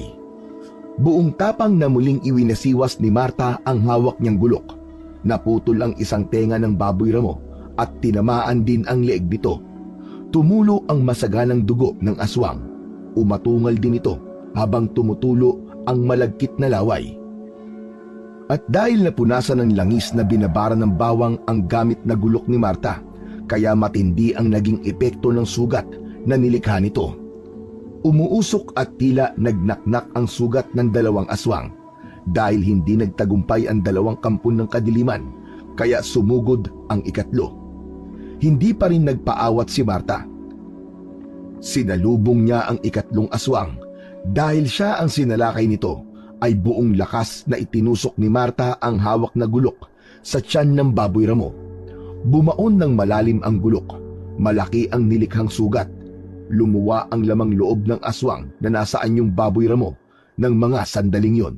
Buong tapang na muling iwinasiwas ni Marta ang hawak niyang gulok. Naputol ang isang tenga ng baboy ramo at tinamaan din ang leeg nito. Tumulo ang masaganang dugo ng aswang. Umatungal din ito habang tumutulo ang malagkit na laway. At dahil napunasan ng langis na binabara ng bawang ang gamit na gulok ni Marta, kaya matindi ang naging epekto ng sugat na nilikha nito. Umuusok at tila nagnaknak ang sugat ng dalawang aswang. Dahil hindi nagtagumpay ang dalawang kampon ng kadiliman, kaya sumugod ang ikatlo. Hindi pa rin nagpaawat si Marta. Sinalubong niya ang ikatlong aswang. Dahil siya ang sinalakay nito, ay buong lakas na itinusok ni Marta ang hawak na gulok sa tiyan ng baboy ramo. Bumaon ng malalim ang gulok. Malaki ang nilikhang sugat. Lumuwa ang lamang loob ng aswang na nasa anyong baboy ramo ng mga sandaling yon.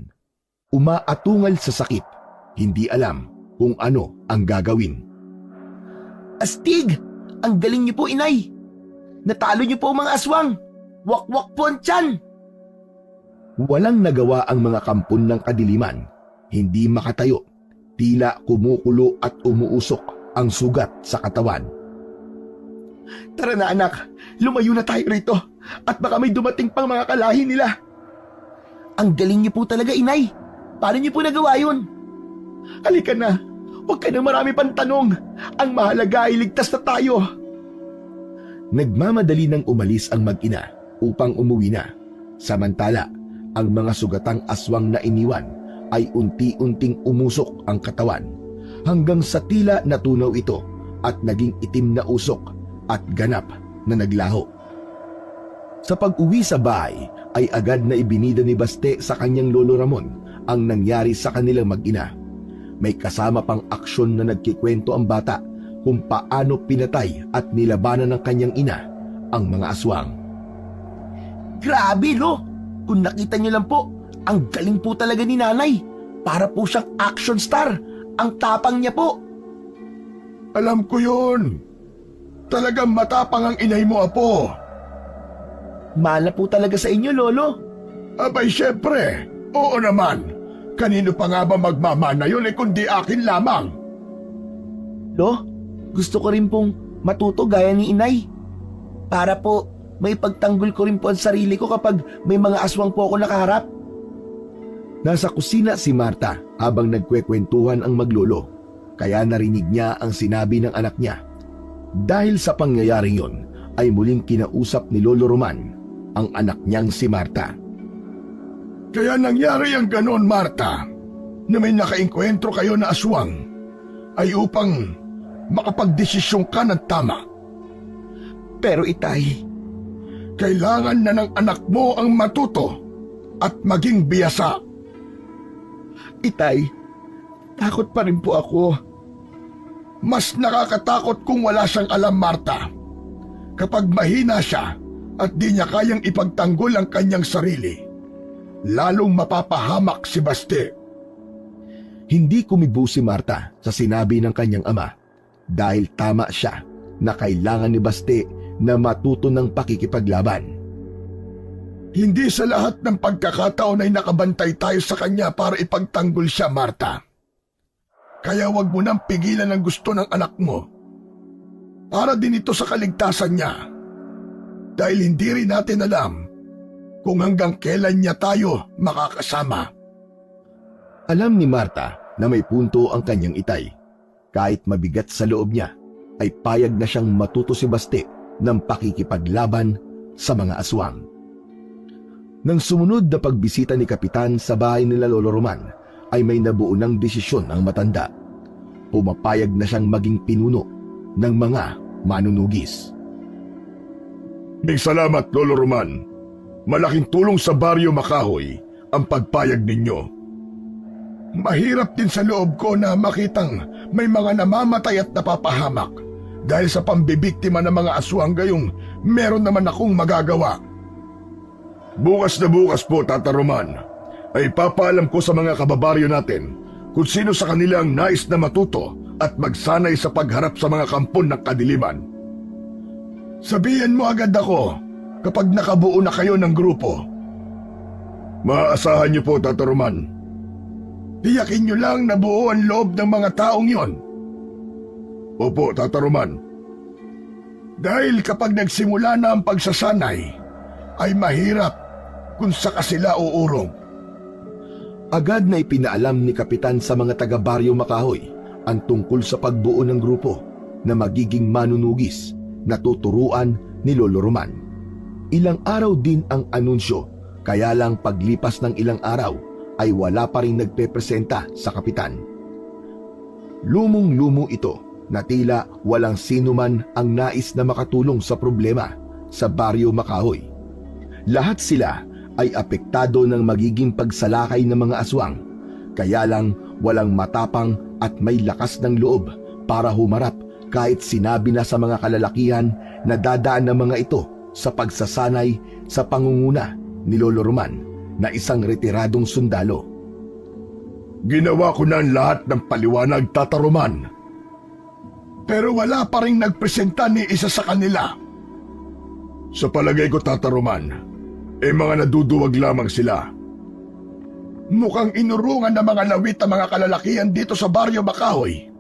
Umaatungal sa sakit. Hindi alam kung ano ang gagawin. Astig! Ang galing niyo po, inay! Natalo niyo po ang mga aswang! Wakwak po ang tiyan! Walang nagawa ang mga kampon ng kadiliman. Hindi makatayo. Tila kumukulo at umuusok ang sugat sa katawan. Tara na anak, lumayo na tayo rito at baka may dumating pang mga kalahi nila. Ang galing niyo po talaga, inay. Paano niyo po nagawa yun? Halika na, huwag ka na marami pang tanong. Ang mahalaga ay ligtas na tayo. Nagmamadali nang umalis ang mag-ina upang umuwi na. Samantala, ang mga sugatang aswang na iniwan ay unti-unting umusok ang katawan hanggang sa tila natunaw ito at naging itim na usok at ganap na naglaho. Sa pag-uwi sa bahay ay agad na ibinida ni Baste sa kanyang lolo Ramon ang nangyari sa kanilang mag-ina. May kasama pang aksyon na nagkikwento ang bata kung paano pinatay at nilabanan ng kanyang ina ang mga aswang. Grabe, lo! Kung nakita niyo lang po, ang galing po talaga ni nanay. Para po siyang action star. Ang tapang niya po. Alam ko yun. Talagang matapang ang inay mo, apo. Mahal na po talaga sa inyo, lolo. Abay, syempre. Oo naman. Kanino pa nga ba magmamana yun kundi akin lamang? Lo, gusto ko rin pong matuto gaya ni inay. Para po may pagtanggol ko rin po ang sarili ko kapag may mga aswang po ako nakaharap. Nasa kusina si Marta habang nagkwekwentuhan ang maglolo, kaya narinig niya ang sinabi ng anak niya. Dahil sa pangyayaring yon ay muling kinausap ni Lolo Roman ang anak niyang si Marta. Kaya nangyari ang ganon, Marta, na may nakainkwentro kayo na aswang ay upang makapagdesisyon ka ng tama. Pero itay, Kailangan na ng anak mo ang matuto at maging biyasa. itay, takot pa rin po ako. Mas nakakatakot kung wala siyang alam, Marta. Kapag mahina siya at di niya kayang ipagtanggol ang kanyang sarili, lalong mapapahamak si Baste. Hindi kumibo si Marta sa sinabi ng kanyang ama dahil tama siya na kailangan ni Baste na matuto ng pakikipaglaban. Hindi sa lahat ng pagkakataon ay nakabantay tayo sa kanya para ipagtanggol siya, Marta. Kaya wag mo nang pigilan ang gusto ng anak mo. Para din ito sa kaligtasan niya. Dahil hindi rin natin alam kung hanggang kailan niya tayo makakasama. Alam ni Marta na may punto ang kanyang itay. Kahit mabigat sa loob niya, ay payag na siyang matuto si Baste ng pakikipaglaban sa mga aswang. Nang sumunod na pagbisita ni Kapitan sa bahay nila Lolo Roman, ay may nabuo ng desisyon ang matanda. Pumapayag na siyang maging pinuno ng mga manunugis. May salamat, Lolo Roman. Malaking tulong sa Baryo Makahoy ang pagpayag ninyo. Mahirap din sa loob ko na makitang may mga namamatay at napapahamak dahil sa pambibiktima ng mga aswang gayong meron naman akong magagawa. Bukas na bukas po, Tata Roman, ay papaalam ko sa mga kababaryo natin kung sino sa kanila ang nais na matuto at magsanay sa pagharap sa mga kampon ng kadiliman. Sabihan mo agad ako kapag nakabuo na kayo ng grupo. Maaasahan niyo po, Tata Roman. Tiyakin niyo lang na buo ang loob ng mga taong yon. Opo, Tata Roman. Dahil kapag nagsimula na ang pagsasanay, ay mahirap kung saka sila uurong. Agad na ipinaalam ni Kapitan sa mga taga-Baryo Makahoy ang tungkol sa pagbuo ng grupo na magiging manunugis na tuturuan ni Lolo Roman. Ilang araw din ang anunsyo, kaya lang paglipas ng ilang araw ay wala pa rin nagpepresenta sa Kapitan. Lumong-lumo ito na tila walang sino man ang nais na makatulong sa problema sa Baryo Makahoy. Lahat sila ay apektado ng magiging pagsalakay ng mga aswang, kaya lang walang matapang at may lakas ng loob para humarap kahit sinabi na sa mga kalalakihan na dadaan ng mga ito sa pagsasanay sa pangunguna ni Lolo Roman na isang retiradong sundalo. Ginawa ko na ang lahat ng paliwanag, Tata Roman. Pero wala pa rin nagpresenta ni isa sa kanila. Sa palagay ko, Tata Roman, mga naduduwag lamang sila. Mukhang inurungan ng mga lawit ang mga kalalakihan dito sa Baryo Makahoy.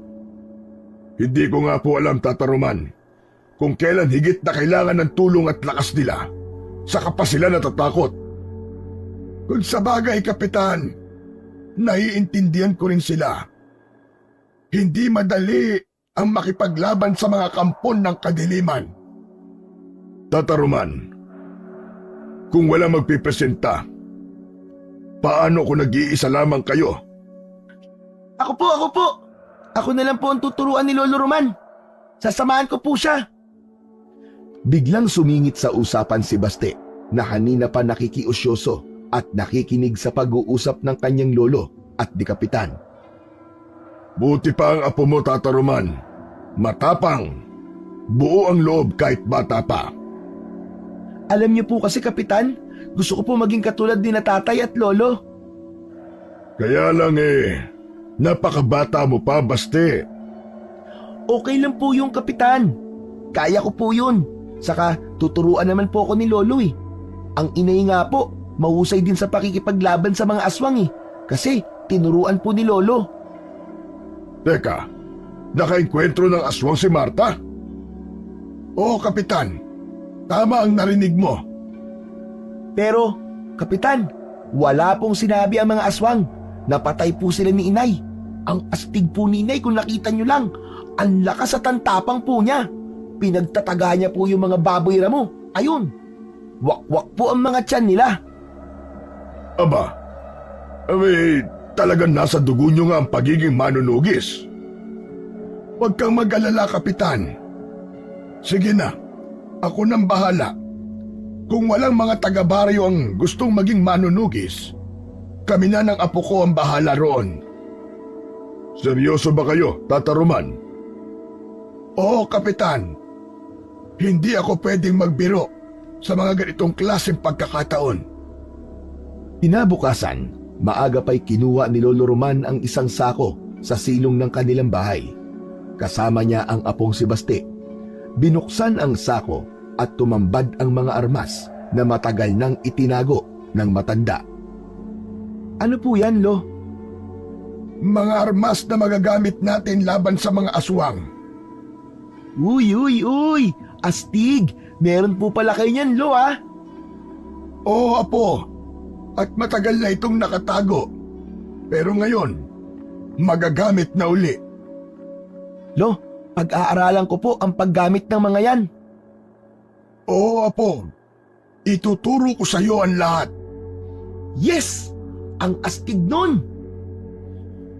Hindi ko nga po alam, Tata Roman, kung kailan higit na kailangan ng tulong at lakas nila, saka pa sila natatakot. Kung sa bagay, Kapitan, naiintindihan ko rin sila. Hindi madali ang makipaglaban sa mga kampon ng kadiliman. Tata Roman, kung wala magpipresenta, paano kung nag-iisa lamang kayo? Ako po. Ako na lang po ang tuturuan ni Lolo Roman. Sasamahan ko po siya. Biglang sumingit sa usapan si Baste na kanina pa nakikiusyoso at nakikinig sa pag-uusap ng kanyang lolo at di Kapitan. Buti pa ang apo mo, Tata Roman. Matapang. Buo ang loob kahit bata pa. Alam niyo po kasi, Kapitan, gusto ko po maging katulad ni na tatay at lolo. Kaya lang napakabata mo pa, Baste. Okay lang po yung Kapitan. Kaya ko po yun. Saka tuturuan naman po ako ni Lolo eh. Ang inay nga po, mahusay din sa pakikipaglaban sa mga aswang eh. Kasi tinuruan po ni Lolo. Teka, nakaenkwentro ng aswang si Marta? Oo, Kapitan. Tama ang narinig mo. Pero, Kapitan, wala pong sinabi ang mga aswang. Napatay po sila ni inay. Ang astig po ni inay kung nakita nyo lang. Ang lakas at ang tapang po niya. Pinagtataga niya po yung mga baboy ramo. Ayun. Wakwak po ang mga tiyan nila. Aba, talagang nasa dugo nyo nga ang pagiging manunugis. Huwag kang mag-alala, Kapitan. Sige na, ako nang bahala. Kung walang mga taga-baryo ang gustong maging manunugis, kami na ng apo ko ang bahala roon. Seryoso ba kayo, Tata Roman? Oo, Kapitan. Hindi ako pwedeng magbiro sa mga ganitong klaseng pagkakataon. Inabukasan, maaga pa'y kinuha ni Lolo Roman ang isang sako sa silong ng kanilang bahay. Kasama niya ang apong si Baste. Binuksan ang sako at tumambad ang mga armas na matagal nang itinago ng matanda. Ano po yan, Lo? Mga armas na magagamit natin laban sa mga aswang. Uy! Astig! Meron po pala kayo niyan, Lo, ah! Oo, Apo. At matagal na itong nakatago. Pero ngayon, magagamit na uli. Lo, pag-aaralan ko po ang paggamit ng mga yan. Oo, Apo. Ituturo ko sa iyo ang lahat. Yes! Ang astig nun!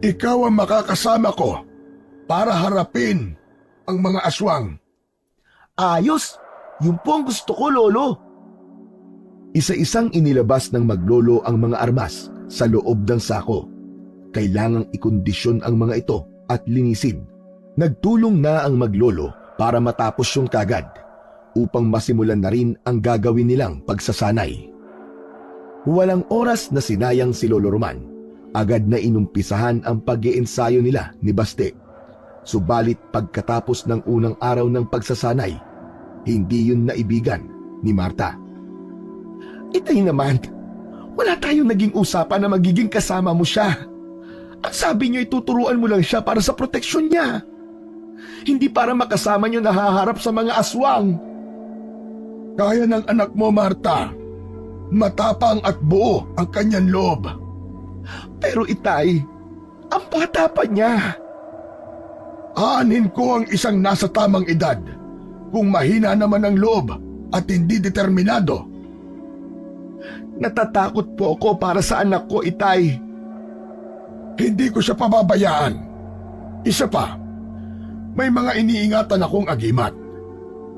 Ikaw ang makakasama ko para harapin ang mga aswang. Ayos! Yun po ang gusto ko, Lolo. Isa-isang inilabas ng maglolo ang mga armas sa loob ng sako. Kailangang ikondisyon ang mga ito at linisin. Nagtulong na ang maglolo para matapos yung kagad upang masimulan na rin ang gagawin nilang pagsasanay. Walang oras na sinayang si Lolo Roman Agad na inumpisahan ang pag-iensayo nila ni Baste. Subalit pagkatapos ng unang araw ng pagsasanay, hindi yun naibigan ni Marta. Itay naman, wala tayong naging usapan na magiging kasama mo siya. Ang sabi niyo ituturuan mo lang siya para sa proteksyon niya. Hindi para makasama niyo nahaharap sa mga aswang. Kaya ng anak mo, Marta. Matapang at buo ang kanyang loob. Pero itay, ang bata pa niya. Aanin ko ang isang nasa tamang edad kung mahina naman ang loob at hindi determinado. Natatakot po ako para sa anak ko, itay. Hindi ko siya pababayaan. Isa pa, may mga iniingatan akong agimat.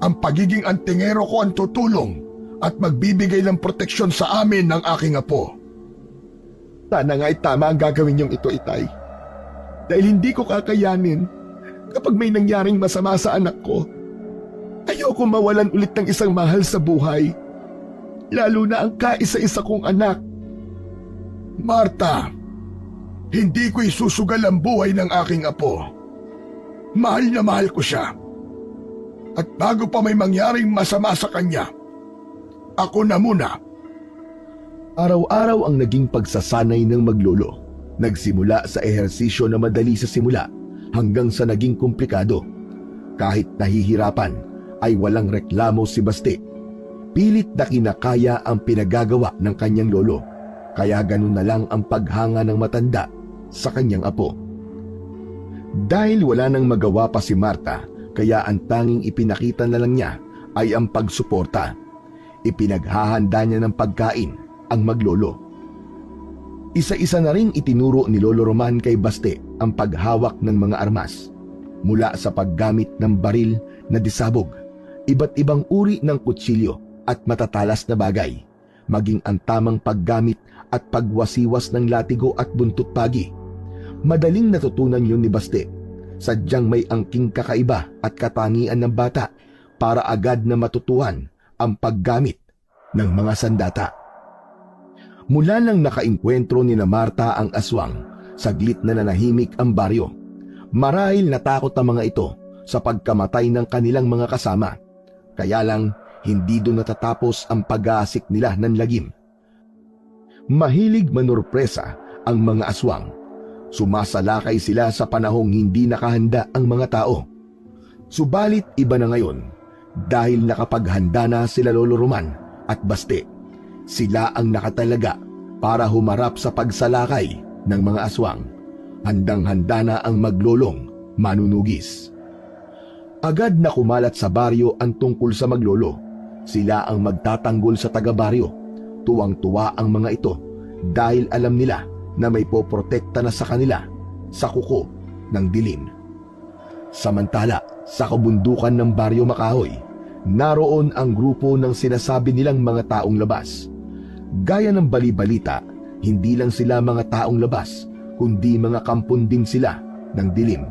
Ang pagiging antingero ko ang tutulong at magbibigay ng proteksyon sa amin ng aking apo. Sana nga'y tama ang gagawin niyong ito, itay. Dahil hindi ko kakayanin kapag may nangyaring masama sa anak ko. Ayoko mawalan ulit ng isang mahal sa buhay. Lalo na ang kaisa-isa kong anak. Marta, hindi ko isusugal ang buhay ng aking apo. Mahal na mahal ko siya. At bago pa may mangyaring masama sa kanya, ako na muna. Araw-araw ang naging pagsasanay ng maglolo. Nagsimula sa ehersisyo na madali sa simula hanggang sa naging komplikado. Kahit nahihirapan ay walang reklamo si Baste. Pilit na kinakaya ang pinagagawa ng kanyang lolo. Kaya ganun na lang ang paghanga ng matanda sa kanyang apo. Dahil wala nang magawa pa si Marta, kaya ang tanging ipinakita na lang niya ay ang pagsuporta. Ipinaghahanda niya ng pagkain ang maglolo. Isa-isa na ring itinuro ni Lolo Roman kay Baste ang paghawak ng mga armas. Mula sa paggamit ng baril na disabog, iba't ibang uri ng kutsilyo at matatalas na bagay, maging ang tamang paggamit at pagwasiwas ng latigo at buntut pagi. Madaling natutunan yun ni Baste. Sadyang may angking kakaiba at katangian ng bata para agad na matutuhan ang paggamit ng mga sandata. Mula nang nakainkwentro ni na Marta ang aswang, saglit na nanahimik ang baryo. Marahil natakot ang mga ito sa pagkamatay ng kanilang mga kasama. Kaya lang hindi doon natatapos ang pag-aasik nila ng lagim. Mahilig manurpresa ang mga aswang. Sumasalakay sila sa panahong hindi nakahanda ang mga tao. Subalit iba na ngayon dahil nakapaghanda na sila Lolo Roman at Baste. Sila ang nakatalaga para humarap sa pagsalakay ng mga aswang. Handang-handa na ang maglolong manunugis. Agad na kumalat sa baryo ang tungkol sa maglolo. Sila ang magtatanggol sa taga-baryo. Tuwang-tuwa ang mga ito dahil alam nila na may poprotekta na sa kanila sa kuko ng dilim. Samantala, sa kabundukan ng Baryo Makahoy, naroon ang grupo ng sinasabi nilang mga taong labas. Gaya ng bali-balita, hindi lang sila mga taong labas, kundi mga kampon din sila ng dilim.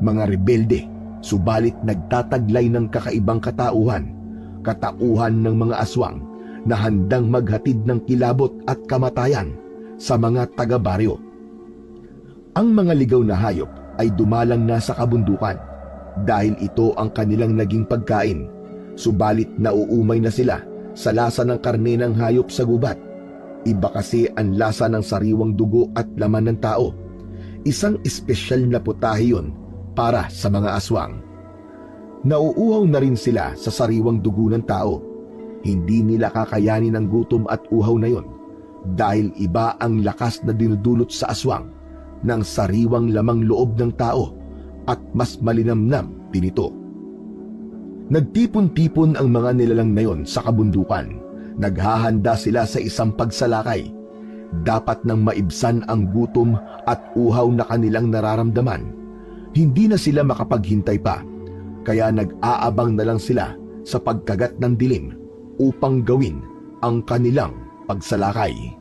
Mga rebelde, subalit nagtataglay ng kakaibang katauhan ng mga aswang na handang maghatid ng kilabot at kamatayan sa mga taga-baryo. Ang mga ligaw na hayop ay dumalang na sa kabundukan dahil ito ang kanilang naging pagkain. Subalit nauumay na sila sa lasa ng karne ng hayop sa gubat. Iba kasi ang lasa ng sariwang dugo at laman ng tao. Isang espesyal na putahe yun para sa mga aswang. Nauuhaw na rin sila sa sariwang dugo ng tao. Hindi nila kakayanin ang gutom at uhaw na yon dahil iba ang lakas na dinudulot sa aswang ng sariwang lamang loob ng tao at mas malinamnam din ito. Nagtipon-tipon ang mga nilalang na yon sa kabundukan. Naghahanda sila sa isang pagsalakay. Dapat nang maibsan ang gutom at uhaw na kanilang nararamdaman. Hindi na sila makapaghintay pa, kaya nag-aabang na lang sila sa pagkagat ng dilim upang gawin ang kanilang pagsalakay.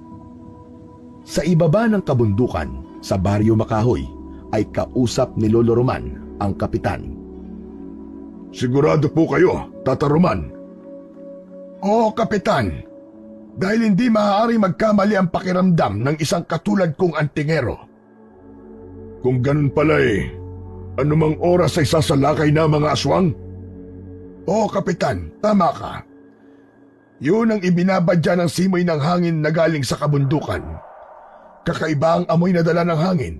Sa ibaba ng kabundukan, sa Baryo Makahoy, ay kausap ni Lolo Roman ang kapitan. Sigurado po kayo, Tata Roman? Oo, Kapitan. dahil hindi maaari magkamali ang pakiramdam ng isang katulad kong antingero. Kung ganun pala anumang oras ay sasalakay na mga aswang? Oo, Kapitan, tama ka. Yun ang ibinabadya ng simoy ng hangin na galing sa kabundukan. Kakaiba ang amoy na dala ng hangin.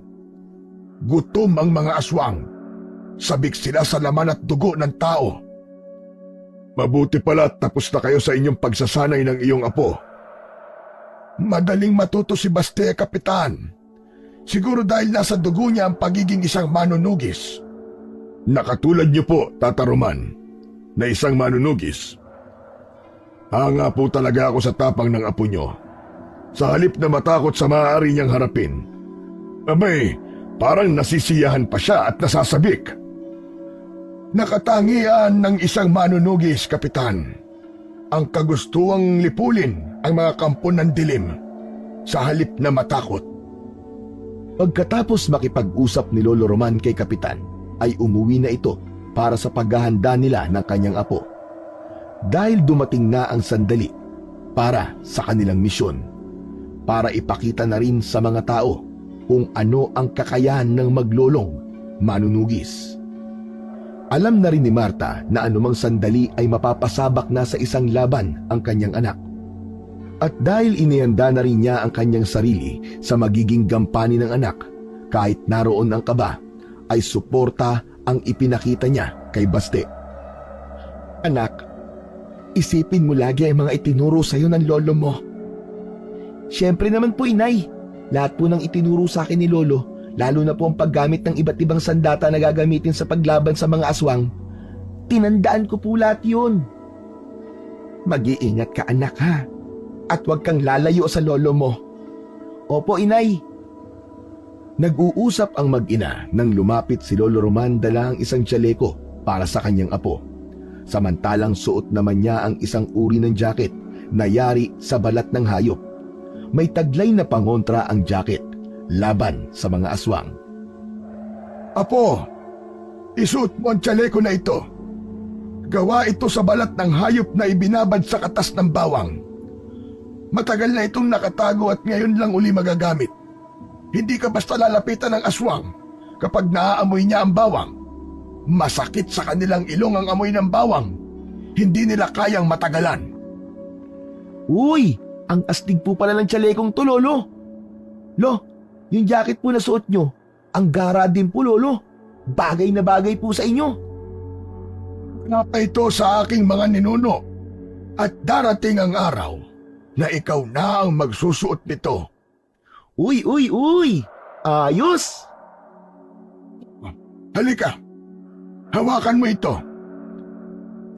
Gutom ang mga aswang. Sabik sila sa laman at dugo ng tao. Mabuti pala tapos na kayo sa inyong pagsasanay ng iyong apo. Madaling matuto si Baste, Kapitan. Siguro dahil nasa dugo niya ang pagiging isang manunugis. Nakatulad niyo po, Tata Roman, na isang manunugis. Hanga po talaga ako sa tapang ng apo niyo. Sa halip na matakot sa maaari niyang harapin, abay, parang nasisiyahan pa siya at nasasabik. Nakatangian ng isang manunugis, Kapitan. Ang kagustuang lipulin ang mga kampo ng dilim sa halip na matakot. Pagkatapos makipag-usap ni Lolo Roman kay Kapitan, ay umuwi na ito para sa paghahanda nila ng kanyang apo. Dahil dumating na ang sandali para sa kanilang misyon, para ipakita na rin sa mga tao kung ano ang kakayahan ng maglolong manunugis. Alam na rin ni Marta na anumang sandali ay mapapasabak na sa isang laban ang kanyang anak. At dahil inihanda na rin niya ang kanyang sarili sa magiging gampanin ng anak, kahit naroon ang kaba, ay suporta ang ipinakita niya kay Baste. Anak, isipin mo lagi ang mga itinuro sa iyo ng lolo mo. Siyempre naman po, Inay. Lahat po ng itinuro sa akin ni Lolo, lalo na po ang paggamit ng iba't ibang sandata na gagamitin sa paglaban sa mga aswang. Tinandaan ko po lahat yun. Mag-iingat ka, anak, ha? At huwag kang lalayo sa lolo mo. Opo, Inay. Nag-uusap ang mag-ina nang lumapit si Lolo Roman dala ang isang tsaleko para sa kanyang apo. Samantalang suot naman niya ang isang uri ng jacket na yari sa balat ng hayop. May taglay na pangontra ang jacket laban sa mga aswang. Apo, isuot mo ang tsaleko na ito. Gawa ito sa balat ng hayop na ibinabad sa katas ng bawang. Matagal na itong nakatago at ngayon lang uli magagamit. Hindi ka basta lalapitan ng aswang kapag naaamoy niya ang bawang. Masakit sa kanilang ilong ang amoy ng bawang. Hindi nila kayang matagalan. Uy, ang astig po pala ng tsalekong to, Lolo. Lo, yung jacket po na suot nyo, ang gara din po, Lolo. Bagay na bagay po sa inyo. Napa ito sa aking mga ninuno at darating ang araw na ikaw na ang magsusuot nito. Uy, uy, uy! Ayos! Halika, hawakan mo ito.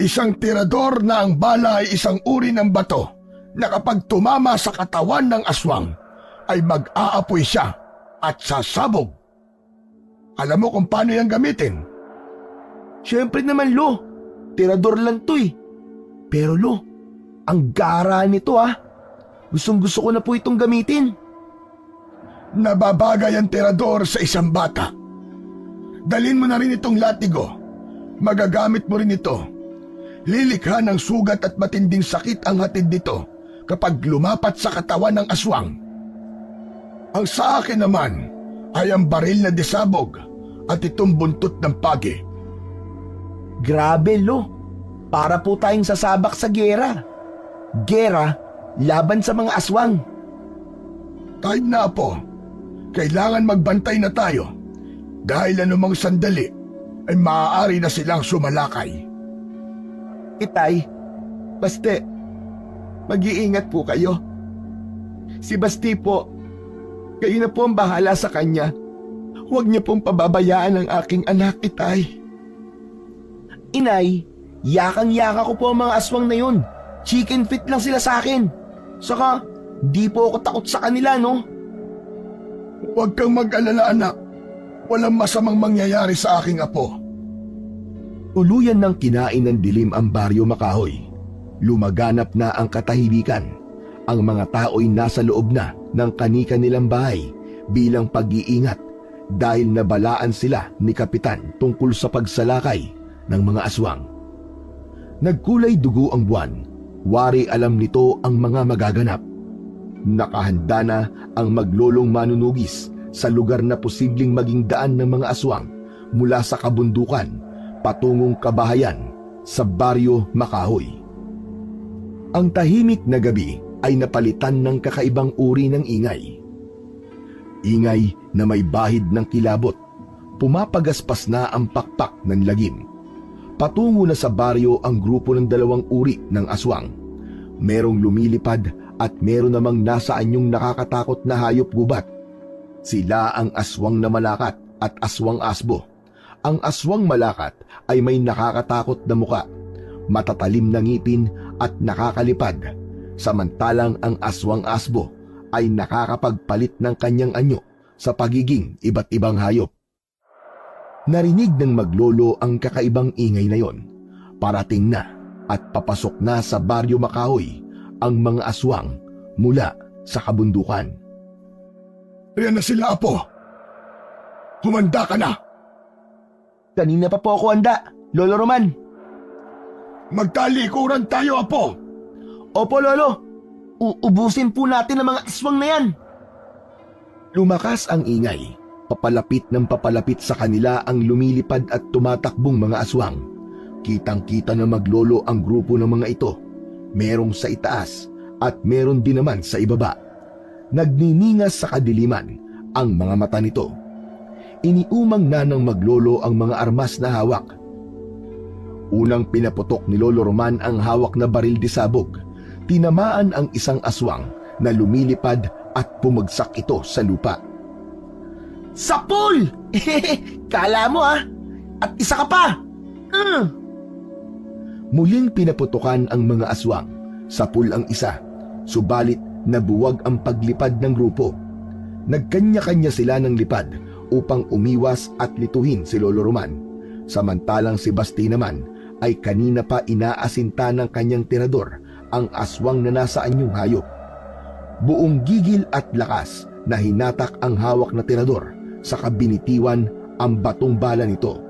Isang tirador na ang bala ay isang uri ng bato na kapag tumama sa katawan ng aswang ay mag-aapoy siya at sasabog. Alam mo kung paano yan gamitin? Siyempre naman, Lo. Tirador lang to eh. Pero Lo, ang gara nito Gustong gusto ko na po itong gamitin. Nababagay ang tirador sa isang bata. Dalhin mo na rin itong latigo. Magagamit mo rin ito. Lilikha ng sugat at matinding sakit ang hatid nito kapag lumapat sa katawan ng aswang. Ang sa akin naman ay ang baril na disabog at itong buntot ng pagi. Grabe, Lo. Para po tayong sasabak sa gera. Gera laban sa mga aswang. Time na po. Kailangan magbantay na tayo dahil anumang sandali ay maaari na silang sumalakay. Itay, Baste, mag-iingat po kayo. Si Basti po, kayo na po ang bahala sa kanya. Huwag niyo pong pababayaan ang aking anak, Itay. Inay, yakang-yaka ko po ang mga aswang na yun. Chicken feet lang sila sa akin. Saka, di po ako takot sa kanila, no? Huwag kang mag-alala, anak. Walang masamang mangyayari sa aking apo. Tuluyan ng kinain ng dilim ang baryo Makahoy. Lumaganap na ang katahimikan. Ang mga tao'y nasa loob na ng kani-kanilang bahay bilang pag-iingat dahil nabalaan sila ni Kapitan tungkol sa pagsalakay ng mga aswang. Nagkulay dugo ang buwan Wari alam nito ang mga magaganap. Nakahanda na ang maglolong manunugis sa lugar na posibleng maging daan ng mga aswang mula sa kabundukan patungong kabahayan sa Baryo Makahoy. Ang tahimik na gabi ay napalitan ng kakaibang uri ng ingay. Ingay na may bahid ng kilabot. Pumapagaspas na ang pakpak ng lagim. Patungo na sa baryo ang grupo ng dalawang uri ng aswang. Merong lumilipad at meron namang nasa anyong nakakatakot na hayop gubat. Sila ang aswang na malakat at aswang asbo. Ang aswang malakat ay may nakakatakot na muka, matatalim na ngipin at nakakalipad. Samantalang ang aswang asbo ay nakakapagpalit ng kanyang anyo sa pagiging iba't ibang hayop. Narinig ng maglolo ang kakaibang ingay na yon. Parating na at papasok na sa Baryo Makahoy ang mga aswang mula sa kabundukan. Ayan na sila, Apo. Humanda ka na. Kanina pa po ako handa, Lolo Roman. Magtalikuran tayo, Apo. Opo, Lolo. Uubusin po natin ang mga aswang na yan. Lumakas ang ingay. Papalapit ng papalapit sa kanila ang lumilipad at tumatakbong mga aswang. Kitang-kita na maglolo ang grupo ng mga ito. Merong sa itaas at meron din naman sa ibaba. Nagniningas sa kadiliman ang mga mata nito. Iniumang na ng maglolo ang mga armas na hawak. Unang pinaputok ni Lolo Roman ang hawak na baril de sabog. Tinamaan ang isang aswang na lumilipad at pumagsak ito sa lupa. Sapul! Kala mo ha? At isa ka pa! Muling pinaputukan ang mga aswang. Sapul ang isa, subalit nabuwag ang paglipad ng grupo. Nagkanya-kanya sila ng lipad upang umiwas at lituhin si Lolo Roman. Samantalang si Basti naman ay kanina pa inaasinta ng kanyang tirador ang aswang na nasa anyong hayop. Buong gigil at lakas na hinatak ang hawak na tirador sa kabinitiwan ang batong bala nito.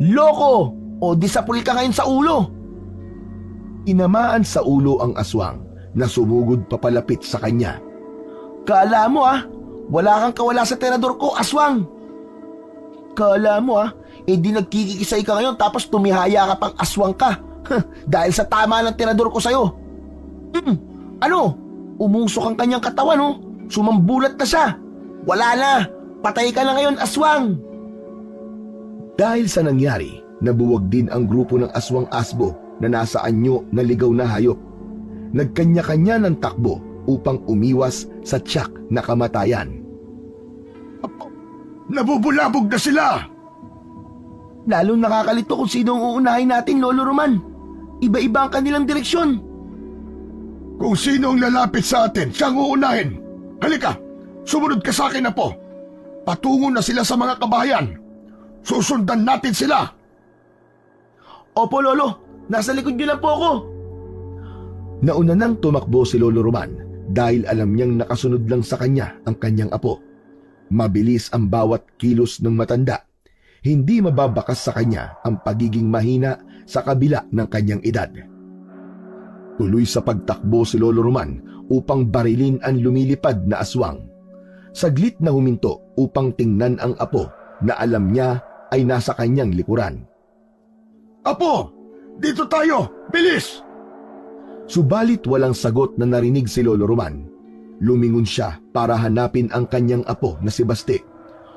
Loko! O disapul ka ngayon sa ulo! Tinamaan sa ulo ang aswang na sumugod papalapit sa kanya. Kala mo wala kang kawala sa tirador ko, aswang! Kala mo di nagkikisay ka ngayon tapos tumihaya ka pang aswang ka. Dahil sa tama ng tirador ko sa'yo. Ano? Umusok ang kanyang katawan, Sumambulat na siya. Wala na. Patay ka na ngayon, aswang. Dahil sa nangyari, nabuwag din ang grupo ng aswang asbo na nasa anyo na ligaw na hayop. Nagkanya-kanya ng takbo upang umiwas sa tiyak na kamatayan. Nabubulabog na sila! Lalong nakakalito kung sino ang uunahin natin, Lolo Roman. Iba-iba ang kanilang direksyon. Kung sino ang lalapit sa atin, siyang uunahin. Halika, sumunod ka sa akin, Apo. Patungo na sila sa mga kabahayan. Susundan natin sila. Opo, Lolo. Nasa likod niyo lang po ako. Nauna nang tumakbo si Lolo Roman dahil alam niyang nakasunod lang sa kanya ang kanyang apo. Mabilis ang bawat kilos ng matanda. Hindi mababakas sa kanya ang pagiging mahina sa kabila ng kanyang edad. Tuloy sa pagtakbo si Lolo Roman upang barilin ang lumilipad na aswang. Saglit na huminto upang tingnan ang apo na alam niya ay nasa kanyang likuran. Apo, dito tayo! Bilis! Subalit walang sagot na narinig si Lolo Roman. Lumingon siya para hanapin ang kanyang apo na si Basti.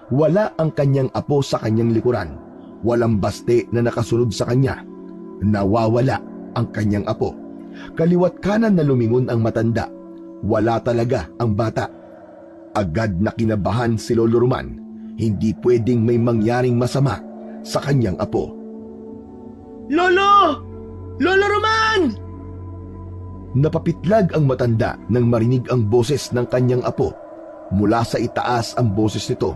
Wala ang kanyang apo sa kanyang likuran. Walang Basti na nakasunod sa kanya. Nawawala ang kanyang apo. Kaliwat kanan na lumingon ang matanda. Wala talaga ang bata. Agad na kinabahan si Lolo Roman. Hindi pwedeng may mangyaring masama sa kanyang apo. Lolo! Lolo Roman! Napapitlag ang matanda nang marinig ang boses ng kanyang apo. Mula sa itaas ang boses nito.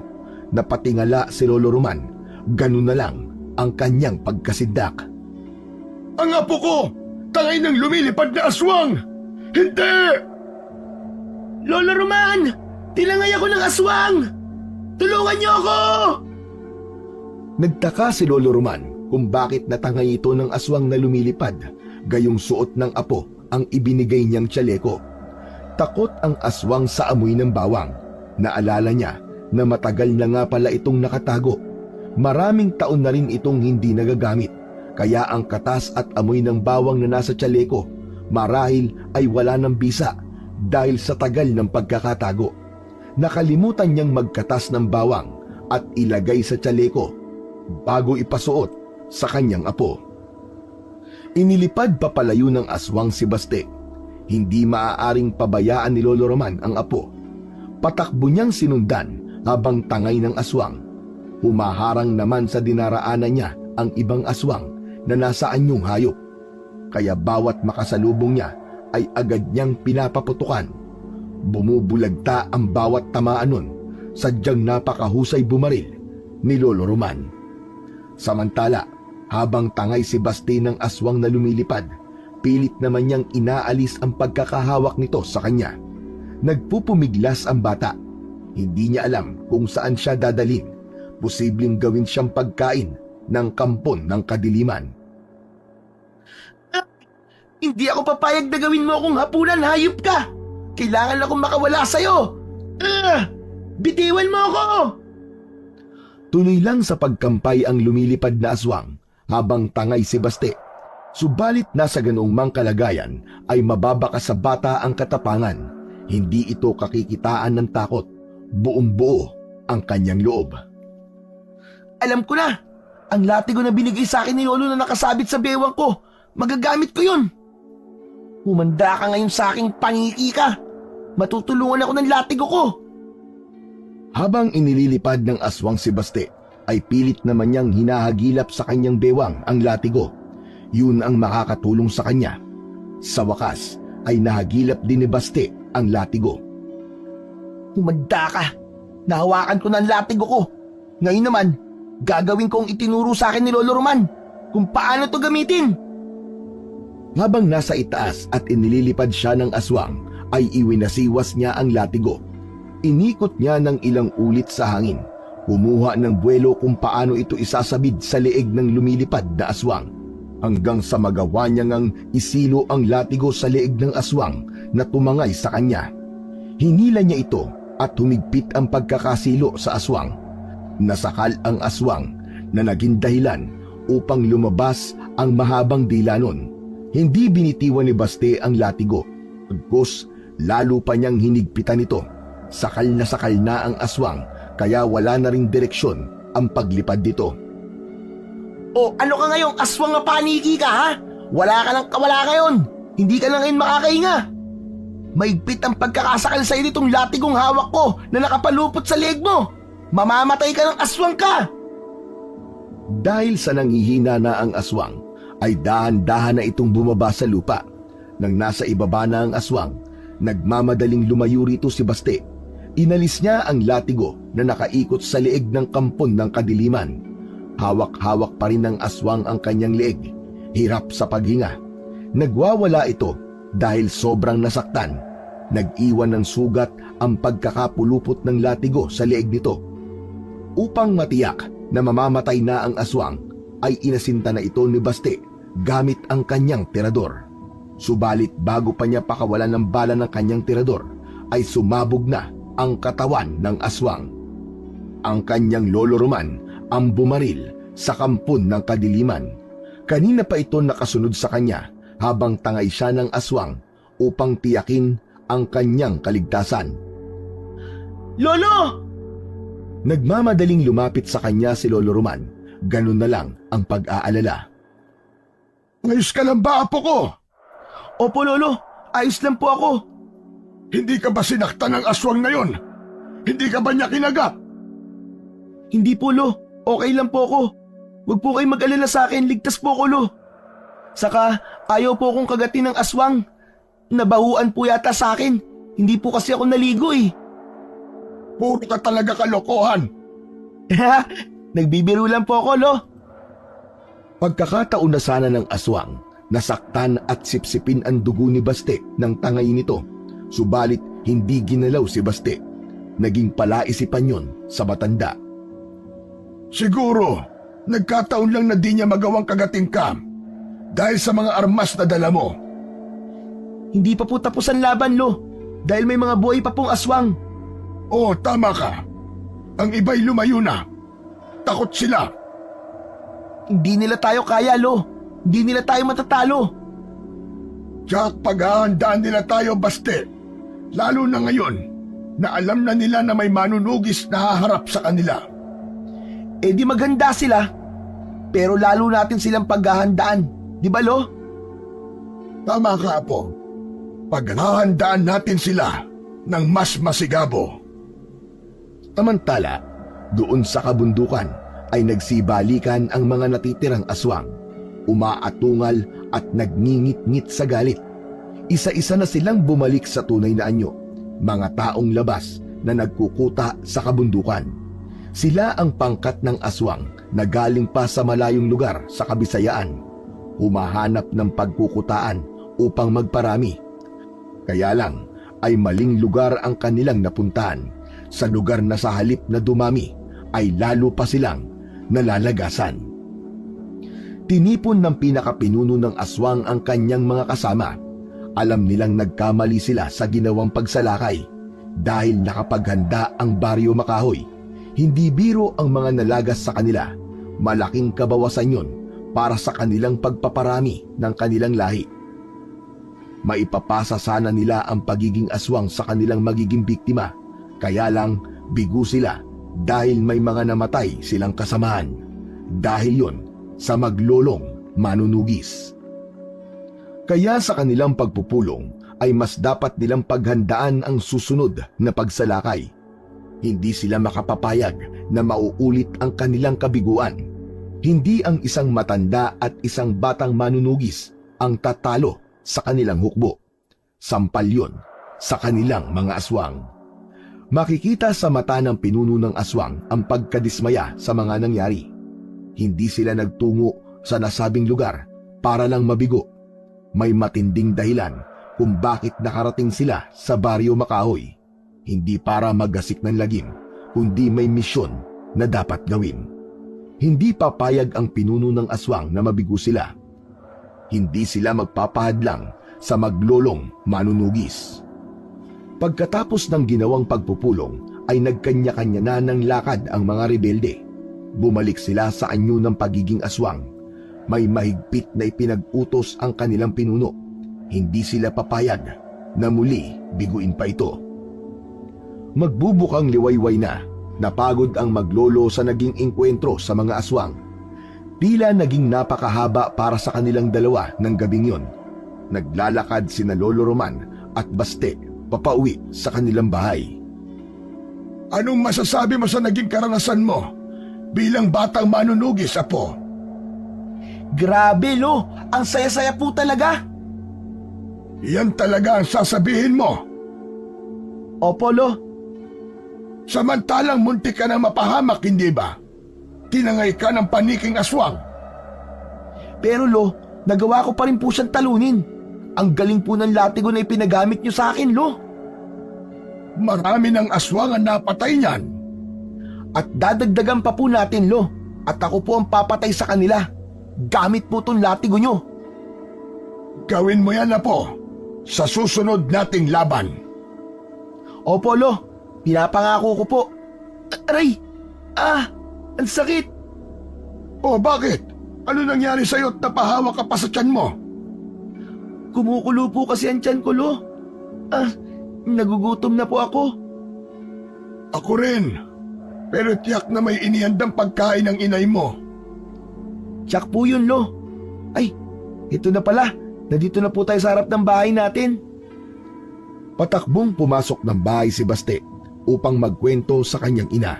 Napatingala si Lolo Roman. Ganun na lang ang kanyang pagkasindak. Ang apo ko! Tangay ng lumilipad na aswang! Hindi! Lolo Roman! Tinangay ako ng aswang! Tulungan niyo ako! Nagtaka si Lolo Roman kung bakit natangay ito ng aswang na lumilipad. gayong suot ng apo ang ibinigay niyang tsaleko. Takot ang aswang sa amoy ng bawang. Naalala niya na matagal na nga pala itong nakatago. Maraming taon na rin itong hindi nagagamit, kaya ang katas at amoy ng bawang na nasa tsaleko marahil ay wala ng bisa dahil sa tagal ng pagkakatago. Nakalimutan niyang magkatas ng bawang at ilagay sa tsaleko bago ipasuot sa kanyang apo. Inilipad papalayo ng aswang si Baste. Hindi maaaring pabayaan ni Lolo Roman ang apo. Patakbo niyang sinundan habang tangay ng aswang. Humaharang naman sa dinaraanan niya ang ibang aswang na nasa anyong hayop. Kaya bawat makasalubong niya ay agad niyang pinapaputukan. Bumubulagta ang bawat tamaan nun, sadyang napakahusay bumaril ni Lolo Roman. Samantala, habang tangay si Baste ng aswang na lumilipad, pilit naman niyang inaalis ang pagkakahawak nito sa kanya. Nagpupumiglas ang bata. Hindi niya alam kung saan siya dadalhin. Posibleng gawin siyang pagkain ng kampon ng kadiliman. Hindi ako papayag na gawin mo akong hapunan, hayop ka! Kailangan akong makawala sa'yo! Bitiwan mo ako! Tuloy lang sa pagkampay ang lumilipad na aswang habang tangay si Baste. Subalit nasa ganoong mang kalagayan ay mababa ka sa bata ang katapangan. Hindi ito kakikitaan ng takot. Buong buo ang kanyang loob. Alam ko na! Ang latigo na binigay sa akin ni Lolo na nakasabit sa bewang ko, magagamit ko yun! Humanda ka ngayon sa aking pangiki ka! Matutulungan ako ng latigo ko! Habang inililipad ng aswang si Baste, ay pilit naman niyang hinahagilap sa kanyang bewang ang latigo. Yun ang makakatulong sa kanya. Sa wakas, ay nahagilap din ni Baste ang latigo. Humanda ka! Nahawakan ko na ang latigo ko! Ngayon naman, gagawin ko ang itinuro sa akin ni Lolo Roman kung paano to gamitin! Habang nasa itaas at inililipad siya ng aswang, ay iwinasiwas niya ang latigo. Inikot niya ng ilang ulit sa hangin. Kumuha ng buwelo kung paano ito isasabid sa leeg ng lumilipad na aswang. Hanggang sa magawa niya ngang isilo ang latigo sa leeg ng aswang na tumangay sa kanya. Hinila niya ito at humigpit ang pagkakasilo sa aswang. Nasakal ang aswang na naging dahilan upang lumabas ang mahabang dila nun. Hindi binitiwan ni Baste ang latigo. Pagkos, lalo pa niyang hinigpitan ito. Sakal na ang aswang, kaya wala na ring direksyon ang paglipad dito. O ano ka ngayong aswang na paniki ka, ha? Wala ka lang kawala ngayon. Hindi ka na ngayon makakahinga. Maigpit ang pagkakasakal sa iyo nitong latigong hawak ko na nakapalupot sa leeg mo. Mamamatay ka ng aswang ka. Dahil sa nanghihina na ang aswang, ay dahan-dahan na itong bumaba sa lupa. Nang nasa ibaba na ang aswang, nagmamadaling lumayo rito si Baste. Inalis niya ang latigo na nakaikot sa leeg ng kampon ng kadiliman. Hawak-hawak pa rin ng aswang ang kanyang leeg. Hirap sa paghinga. Nagwawala ito dahil sobrang nasaktan. Nag-iwan ng sugat ang pagkakapulupot ng latigo sa leeg nito. Upang matiyak na mamamatay na ang aswang, ay inasinta na ito ni Baste gamit ang kanyang tirador. Subalit bago pa niya pakawalan ng bala ng kanyang tirador, ay sumabog na ang katawan ng aswang. Ang kanyang Lolo Roman ang bumaril sa kampon ng kadiliman. Kanina pa ito nakasunod sa kanya habang tangay siya ng aswang upang tiyakin ang kanyang kaligtasan. Lolo! Nagmamadaling lumapit sa kanya si Lolo Roman. Ganun na lang ang pag-aalala. Ayos ka lang ba, apo ko? Opo, Lolo. Ayos lang po ako. Hindi ka ba sinaktan ng aswang na yon? Hindi ka ba niya kinagap? Hindi po, Lo. Okay lang po ako. Huwag po kayo mag-alala sa akin. Ligtas po ako, Lo. Saka, ayaw po akong kagatin ng aswang. Nabahuan po yata sa akin. Hindi po kasi ako naligo eh. Puro ka talaga kalokohan. Nagbibiro lang po ako, Lo. Pagkakataon na sana ng aswang, nasaktan at sipsipin ang dugo ni Baste ng tangay nito. Subalit hindi ginalaw si Baste. Naging palaisipan yon sa matanda. Siguro, nagkataon lang na di niya magawang kagating ka. Dahil sa mga armas na dala mo. Hindi pa po tapos ang laban, Lo. Dahil may mga buhay pa pong aswang. Oo, tama ka. Ang iba'y lumayo na. Takot sila. Hindi nila tayo kaya, Lo. Hindi nila tayo matatalo. Jack, paghahandaan nila tayo, Baste. Lalo na ngayon na alam na nila na may manunugis na haharap sa kanila. Eh di maghanda sila. Pero lalo natin silang paghahandaan. Di ba, Lo? Tama ka, Apo. Paghahandaan natin sila ng mas masigabo. Samantala, doon sa kabundukan ay nagsibalikan ang mga natitirang aswang. Umaatungal at nagngingit-ngit sa galit. Isa-isa na silang bumalik sa tunay na anyo, mga taong labas na nagkukuta sa kabundukan. Sila ang pangkat ng aswang na galing pa sa malayong lugar sa Kabisayaan, humahanap ng pagkukutaan upang magparami. Kaya lang ay maling lugar ang kanilang napuntahan. Sa lugar na sa halip na dumami ay lalo pa silang nalalagasan. Tinipon ng pinakapinuno ng aswang ang kanyang mga kasama. Alam nilang nagkamali sila sa ginawang pagsalakay dahil nakapaghanda ang Baryo Makahoy. Hindi biro ang mga nalagas sa kanila. Malaking kabawasan yon para sa kanilang pagpaparami ng kanilang lahi. Maipapasa sana nila ang pagiging aswang sa kanilang magiging biktima. Kaya lang bigo sila dahil may mga namatay silang kasamahan. Dahil yon sa maglolong manunugis. Kaya sa kanilang pagpupulong ay mas dapat nilang paghandaan ang susunod na pagsalakay. Hindi sila makapapayag na mauulit ang kanilang kabiguan. Hindi ang isang matanda at isang batang manunugis ang tatalo sa kanilang hukbo. Sampal yun sa kanilang mga aswang. Makikita sa mata ng pinuno ng aswang ang pagkadismaya sa mga nangyari. Hindi sila nagtungo sa nasabing lugar para lang mabigo. May matinding dahilan kung bakit nakarating sila sa Baryo Makahoy. Hindi para maggasik ng lagim, kundi may misyon na dapat gawin. Hindi papayag ang pinuno ng aswang na mabigo sila. Hindi sila magpapahadlang sa maglolong manunugis. Pagkatapos ng ginawang pagpupulong ay nagkanya-kanya na ng lakad ang mga rebelde. Bumalik sila sa anyo ng pagiging aswang. May mahigpit na ipinag-utos ang kanilang pinuno. Hindi sila papayag na muli biguin pa ito. Magbubukang liwayway na, napagod ang maglolo sa naging engkwentro sa mga aswang. Tila naging napakahaba para sa kanilang dalawa ng gabing yon. Naglalakad sina Lolo Roman at Baste papauwi sa kanilang bahay. Anong masasabi mo sa naging karanasan mo bilang batang manunugis, Apo? Grabe, Lo. Ang saya-saya po talaga. Yan talaga ang sasabihin mo. Opo, Lo. Samantalang muntik ka na mapahamak, hindi ba? Tinangay ka ng paniking aswang. Pero, Lo, nagawa ko pa rin po siyang talunin. Ang galing po ng latigo na ipinagamit niyo sa akin, Lo. Marami ng aswang ang napatay niyan. At dadagdagan pa po natin, Lo. At ako po ang papatay sa kanila. Gamit po tong latigo niyo. Gawin mo yan, Apo, sa susunod nating laban. Opo, Lo. Pinapangako ko po. Aray! Ang sakit! O bakit? Ano nangyari sa'yo at napahawa ka pa sa tiyan mo? Kumukulo po kasi ang tiyan ko, Lo. Nagugutom na po ako. Ako rin. Pero tiyak na may inihandang pagkain ng inay mo. Tiyak po yun, Lo. Ay, ito na pala. Nandito na po tayo sa harap ng bahay natin. Patakbong pumasok ng bahay si Baste upang magkwento sa kanyang ina.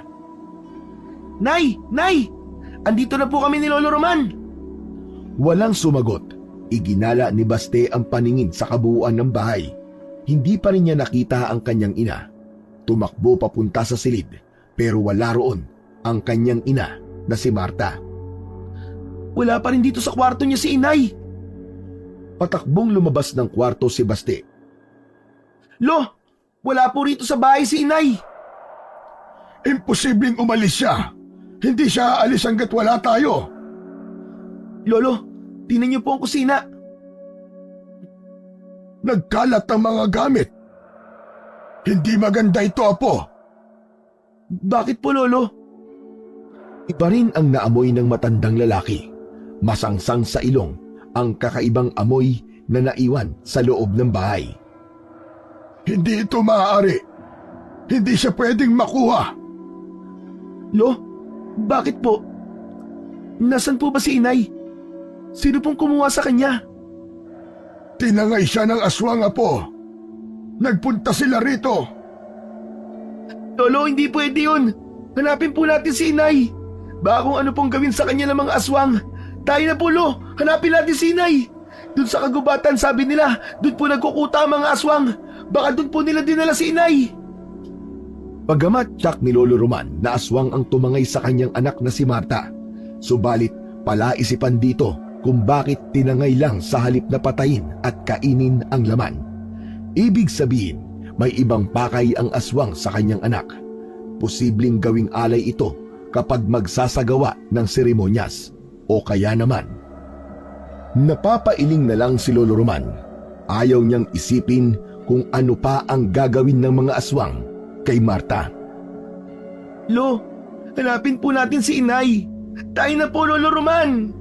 Nay! Nay! Andito na po kami ni Lolo Roman. Walang sumagot. Iginala ni Baste ang paningin sa kabuuan ng bahay. Hindi pa rin niya nakita ang kanyang ina. Tumakbo papunta sa silid, pero wala roon ang kanyang ina na si Marta. Wala pa rin dito sa kwarto niya si Inay. Patakbong lumabas ng kwarto si Baste. Lo, wala po rito sa bahay si Inay. Imposibleng umalis siya. Hindi siya aalis hanggat wala tayo. Lolo, Tingnan niyo po ang kusina. Nagkalat ang mga gamit. Hindi maganda ito, Apo. Bakit po, Lolo? Iba rin ang naamoy ng matandang lalaki. Masangsang sa ilong ang kakaibang amoy na naiwan sa loob ng bahay. Hindi ito maaari. Hindi siya pwedeng makuha. Lo, bakit po? Nasaan po ba si inay? Sino pong kumuha sa kanya? Tinangay siya ng aswang, Apo. Nagpunta sila rito. Lolo, hindi pwede yun. Hanapin po natin si inay. Baka kung ano pong gawin sa kanya ng mga aswang. Tayo na po, Lo. Hanapin natin si inay. Doon sa kagubatan, sabi nila, doon po nagkukuta ang mga aswang. Baka doon po nila dinala si inay. Bagamat tsak ni Lolo Roman na aswang ang tumangay sa kanyang anak na si Marta, subalit palaisipan dito kung bakit tinangay lang sa halip na patayin at kainin ang laman. Ibig sabihin, may ibang pakay ang aswang sa kanyang anak. Posibleng gawing alay ito kapag magsasagawa ng seremonyas. O kaya naman, napapailing na lang si Lolo Roman. Ayaw niyang isipin kung ano pa ang gagawin ng mga aswang kay Marta. Lo, hanapin po natin si inay. Tayo na po, Lolo Roman.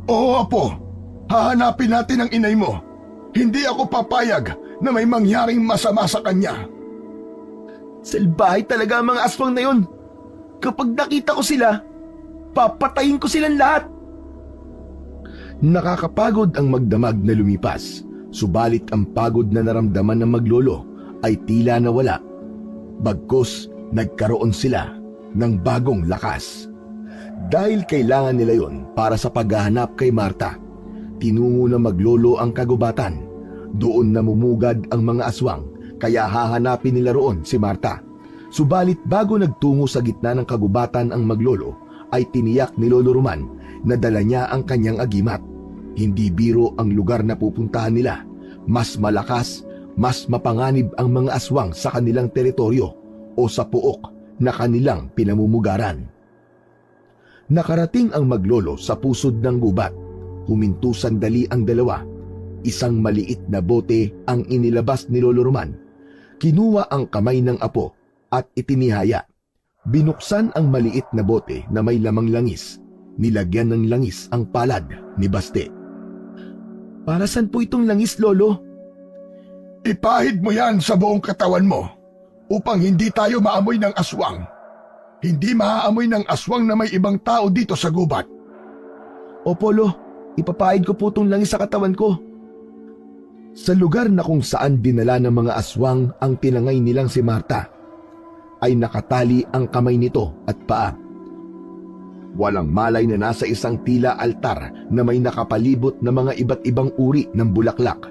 Oo, Apo. Hahanapin natin ang inay mo. Hindi ako papayag na may mangyaring masama sa kanya. Salbahay talaga ang mga aswang na yun. Kapag nakita ko sila, papatayin ko silang lahat. Nakakapagod ang magdamag na lumipas, subalit ang pagod na naramdaman ng maglolo ay tila nawala. Bagkus, nagkaroon sila ng bagong lakas. Dahil kailangan nila yon para sa paghahanap kay Marta, tinungo na maglolo ang kagubatan. Doon namumugad ang mga aswang, kaya hahanapin nila roon si Marta. Subalit bago nagtungo sa gitna ng kagubatan ang maglolo, ay tiniyak ni Lolo Roman na dala niya ang kanyang agimat. Hindi biro ang lugar na pupuntahan nila. Mas malakas, mas mapanganib ang mga aswang sa kanilang teritoryo o sa puok na kanilang pinamumugaran. Nakarating ang maglolo sa pusod ng gubat. Huminto sandali ang dalawa. Isang maliit na bote ang inilabas ni Lolo Roman. Kinuha ang kamay ng apo at itinihaya. Binuksan ang maliit na bote na may lamang langis. Nilagyan ng langis ang palad ni Baste. Para saan po itong langis, Lolo? Ipahid mo yan sa buong katawan mo upang hindi tayo maamoy ng aswang. Hindi maaamoy ng aswang na may ibang tao dito sa gubat. Opo, Lo. Ipapahid ko po itong langis sa katawan ko. Sa lugar na kung saan dinala ng mga aswang ang tinangay nilang si Marta, ay nakatali ang kamay nito at paa. Walang malay na nasa isang tila altar na may nakapalibot na mga iba't ibang uri ng bulaklak.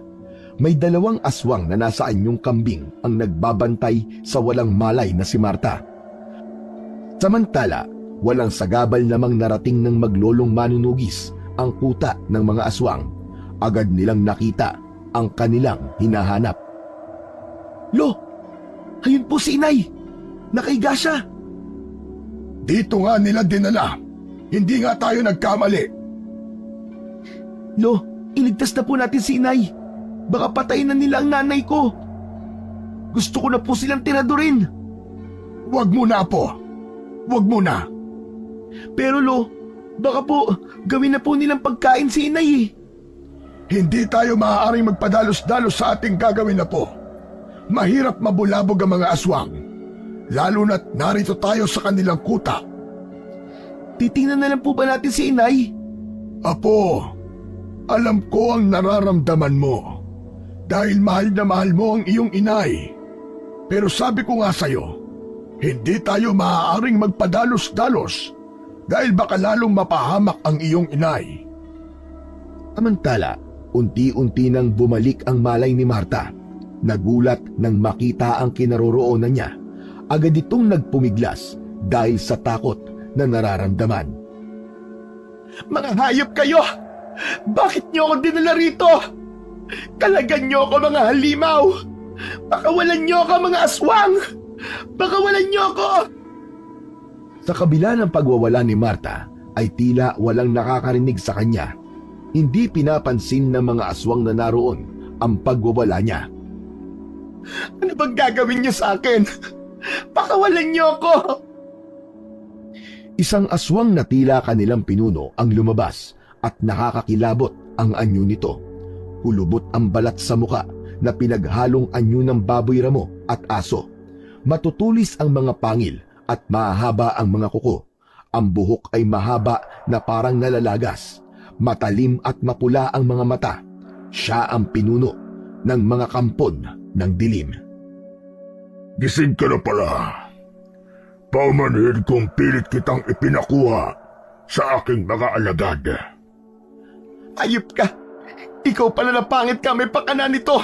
May dalawang aswang na nasa anyong kambing ang nagbabantay sa walang malay na si Marta. Samantala, walang sagabal namang narating ng maglolong manunugis ang kuta ng mga aswang. Agad nilang nakita ang kanilang hinahanap. Lo, ayun po si inay. Nakaiga siya. Dito nga nila dinala. Hindi nga tayo nagkamali. Lo, iligtas na po natin si inay. Baka patayin na nila ang nanay ko. Gusto ko na po silang tiradurin. Huwag muna, Apo. Huwag muna. Pero Lo, baka po gawin na po nilang pagkain si inay eh. Hindi tayo maaaring magpadalos-dalos sa ating gagawin, Apo. Mahirap mabulabog ang mga aswang. Lalo na't narito tayo sa kanilang kuta. Titingnan na lang po ba natin si inay? Apo, alam ko ang nararamdaman mo. Dahil mahal na mahal mo ang iyong inay. Pero sabi ko nga sa'yo, hindi tayo maaaring magpadalos-dalos dahil baka lalong mapahamak ang iyong inay. Samantala, unti-unti nang bumalik ang malay ni Marta. Nagulat nang makita ang kinaroroonan niya. Agad itong nagpumiglas dahil sa takot na nararamdaman. Mga hayop kayo! Bakit niyo ako dinala rito? Kalagan niyo ako, mga halimaw! Pakawalan niyo ako, mga aswang! Pakawalan niyo ako! Sa kabila ng pagwawala ni Marta, ay tila walang nakakarinig sa kanya. Hindi pinapansin ng mga aswang na naroon ang pagwawala niya. Ano bang gagawin niyo sa akin? Pakawalan niyo ako! Isang aswang na tila kanilang pinuno ang lumabas at nakakakilabot ang anyo nito. Hulubot ang balat sa muka na pinaghalong anyo ng baboy ramo at aso. Matutulis ang mga pangil at mahaba ang mga kuko. Ang buhok ay mahaba na parang nalalagas. Matalim at mapula ang mga mata. Siya ang pinuno ng mga kampon ng dilim. Gising ka na pala. Paumanhin kung pilit kitang ipinakuha sa aking mga alagad. Ayop ka! Ikaw pala na pangit ka, may pakanan nito!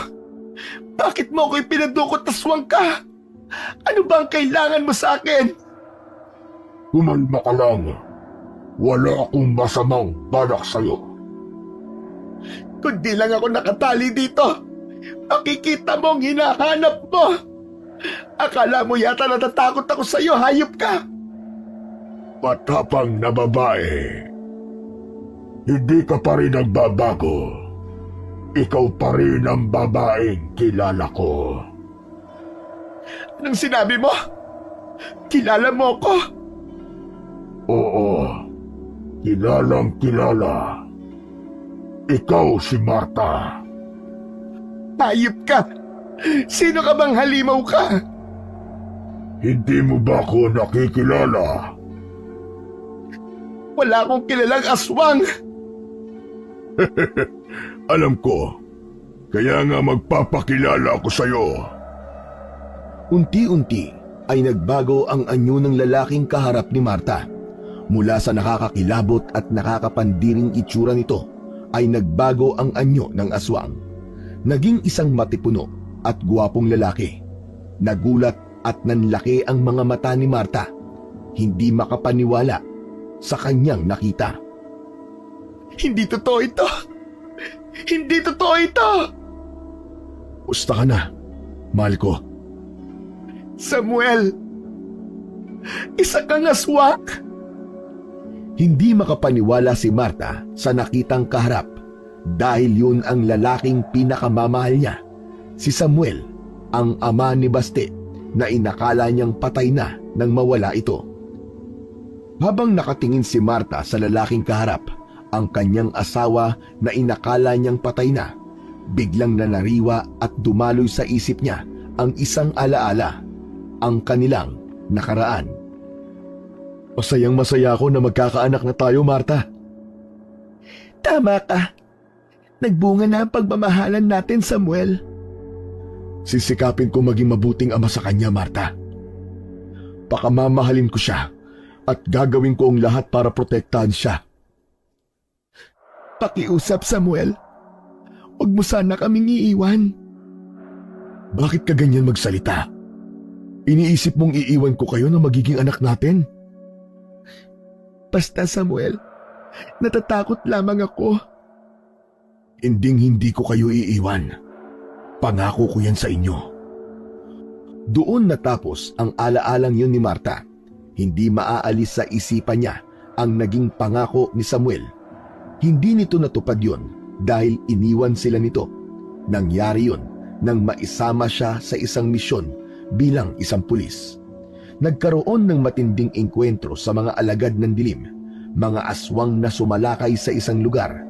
Bakit mo ako ipinadukot, aswang ka? Ano ba ang kailangan mo sa akin? Kumalma ka lang. Wala akong masamang balak sa'yo. Kundi lang ako nakatali dito. Makikita mo ang hinahanap mo. Akala mo yata natatakot ako sa'yo, hayop ka! Matapang na babae. Hindi ka pa rin nagbabago. Ikaw pa rin ang babaeng kilala ko. Anong sinabi mo? Kilala mo ako? Oo, kilalang kilala. Ikaw si Marta. Hayop ka! Sino ka bang halimaw ka? Hindi mo ba ako nakikilala? Wala akong kilalang aswang! Alam ko, kaya nga magpapakilala ako sa'yo. Unti-unti ay nagbago ang anyo ng lalaking kaharap ni Marta. Mula sa nakakakilabot at nakakapandiring itsura nito ay nagbago ang anyo ng aswang. Naging isang matipuno at guwapong lalaki. Nagulat at nanlaki ang mga mata ni Marta. Hindi makapaniwala sa kanyang nakita. Hindi totoo ito! Hindi totoo ito! Musta ka na, mahal ko? Samuel! Isa kang aswang! Hindi makapaniwala si Marta sa nakitang kaharap dahil yun ang lalaking pinakamamahal niya, si Samuel, ang ama ni Baste na inakala niyang patay na nang mawala ito. Habang nakatingin si Marta sa lalaking kaharap, ang kanyang asawa na inakala niyang patay na, biglang nanariwa at dumaloy sa isip niya ang isang alaala, ang kanilang nakaraan. Masayang masaya ako na magkakaanak na tayo, Marta. Tama ka. Nagbunga na ang pagmamahalan natin, Samuel. Sisikapin ko maging mabuting ama sa kanya, Marta. Pakamamahalin ko siya at gagawin ko ang lahat para protektahan siya. Pakiusap, Samuel. Huwag mo sana kaming iiwan. Bakit ka ganyan magsalita? Iniisip mong iiwan ko kayo na magiging anak natin? Basta, Samuel, natatakot lamang ako. Hindi ko kayo iiwan. Pangako ko yan sa inyo. Doon natapos ang alaalang yun ni Marta. Hindi maaalis sa isipan niya ang naging pangako ni Samuel. Hindi nito natupad yun dahil iniwan sila nito. Nangyari yun nang maisama siya sa isang misyon bilang isang pulis. Nagkaroon ng matinding engkwentro sa mga alagad ng dilim, mga aswang na sumalakay sa isang lugar.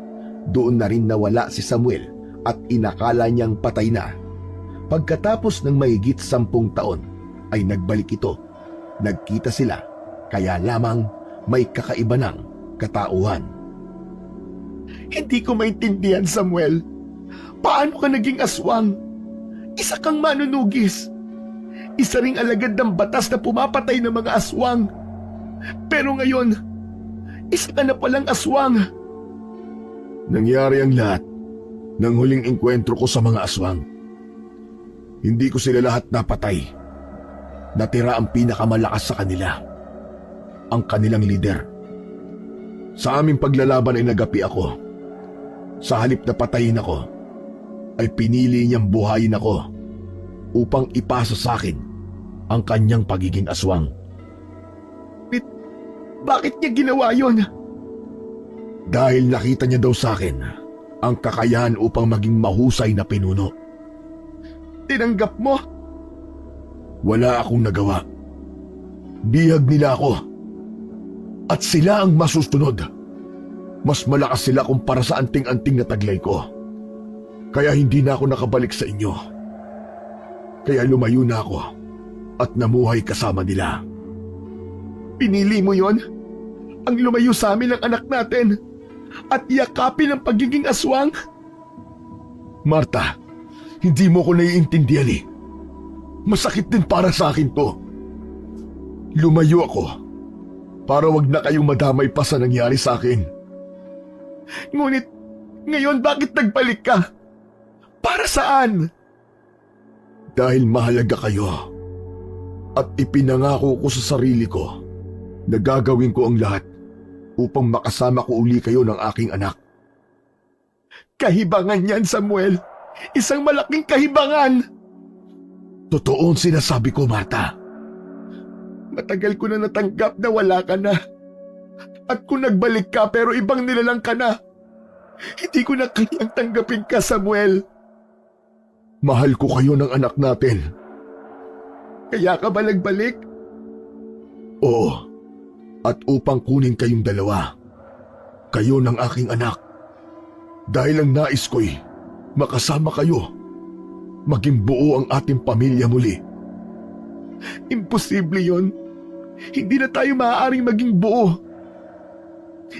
Doon na rin nawala si Samuel at inakala niyang patay na. Pagkatapos ng mahigit 10 taon ay nagbalik ito. Nagkita sila, kaya lamang may kakaiba ng katauhan. Hindi ko maintindihan, Samuel. Paano ka naging aswang? Isa kang manunugis. Isa ring alagad ng batas na pumapatay ng mga aswang. Pero ngayon, isa ka na palang aswang. Nangyari ang lahat ng huling engkwentro ko sa mga aswang. Hindi ko sila lahat napatay. Natira ang pinakamalakas sa kanila, ang kanilang lider. Sa aming paglalaban ay nagapi ako. Sa halip na patayin ako, ay pinili niyang buhayin ako upang ipasa sa akin ang kanyang pagiging aswang. Bakit niya ginawa yon? Dahil nakita niya daw sa akin ang kakayahan upang maging mahusay na pinuno. Tinanggap mo? Wala akong nagawa. Bihag nila ako. At sila ang masusunod. Mas malakas sila kumpara sa anting-anting na taglay ko. Kaya hindi na ako nakabalik sa inyo. Kaya lumayo na ako at namuhay kasama nila. Pinili mo yon? Ang lumayo sa amin ng anak natin at yakapin ang pagiging aswang? Marta, hindi mo ko naiintindihan eh. Masakit din para sa akin to. Lumayo ako para wag na kayong madamay pa sa nangyari sa akin. Ngunit ngayon bakit nagbalik ka? Para saan? Dahil mahalaga kayo at ipinangako ko sa sarili ko na gagawin ko ang lahat upang makasama ko uli kayo ng aking anak. Kahibangan yan, Samuel. Isang malaking kahibangan. Totoo ang sinasabi ko, Marta. Matagal ko na natanggap na wala ka na. At kung nagbalik ka pero ibang nilalang ka na, hindi ko na kayang tanggapin ka, Samuel. Mahal ko kayo ng anak natin. Kaya ka ba nagbalik? Oo. At upang kunin kayong dalawa. Kayo ng aking anak. Dahil ang nais ko'y makasama kayo. Maging buo ang ating pamilya muli. Imposible yon. Hindi na tayo maaaring maging buo.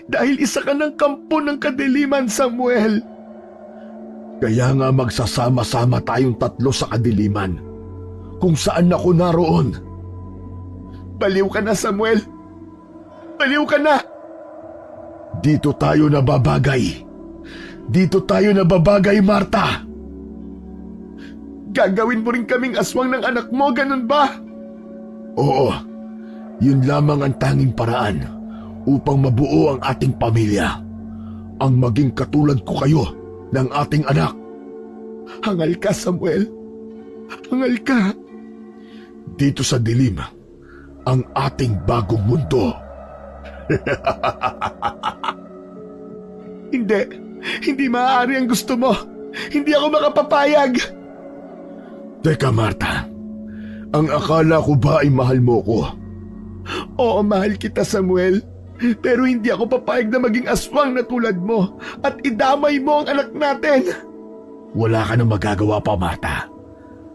Dahil isa ka ng kampo ng kadiliman, Samuel. Kaya nga magsasama-sama tayong tatlo sa kadiliman. Kung saan ako naroon. Baliw ka na, Samuel. Baliw ka na. Dito tayo nababagay. Dito tayo nababagay, Marta. Gagawin mo rin kaming aswang ng anak mo, ganun ba? Oo. Yun lamang ang tanging paraan upang mabuo ang ating pamilya. Ang maging katulad ko kayo ng ating anak. Hangal ka, Samuel. Hangal ka. Dito sa dilim, ang ating bagong mundo. Hindi. Hindi maaari ang gusto mo. Hindi ako makapapayag. Teka, Marta. Ang akala ko ba ay mahal mo ko? Oo, mahal kita, Samuel. Pero hindi ako papayag na maging aswang na tulad mo at idamay mo ang anak natin. Wala ka nang magagawa pa, Marta.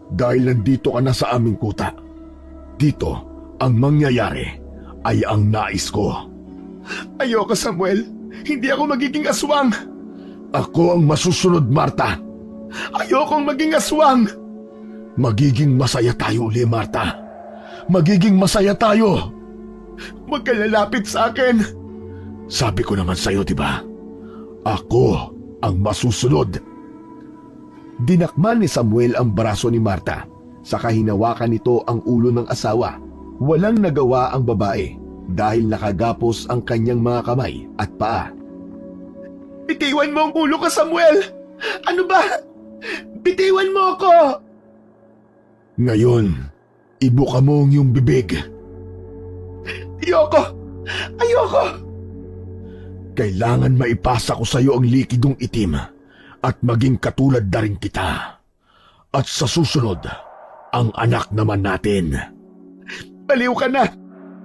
Dahil nandito ka na sa aming kuta. Dito, ang mangyayari ay ang nais ko. Ayoko, Samuel. Hindi ako magiging aswang. Ako ang masusunod, Marta. Ayokong maging aswang. Magiging masaya tayo uli, Marta. Magiging masaya tayo. Huwag ka lalapit sa akin. Sabi ko naman sa'yo, diba? Ako ang masusunod. Dinakman ni Samuel ang braso ni Marta. Saka hinawakan nito ang ulo ng asawa. Walang nagawa ang babae dahil nakagapos ang kanyang mga kamay at paa. Bitiwan mo ang ulo ko, Samuel! Ano ba? Bitiwan mo ako! Ngayon, ibuka mo ang iyong bibig. Ayoko! Ayoko! Kailangan maipasa ko sa iyo ang likidong itim at maging katulad na rin kita. At sa susunod, ang anak naman natin. Baliw ka na!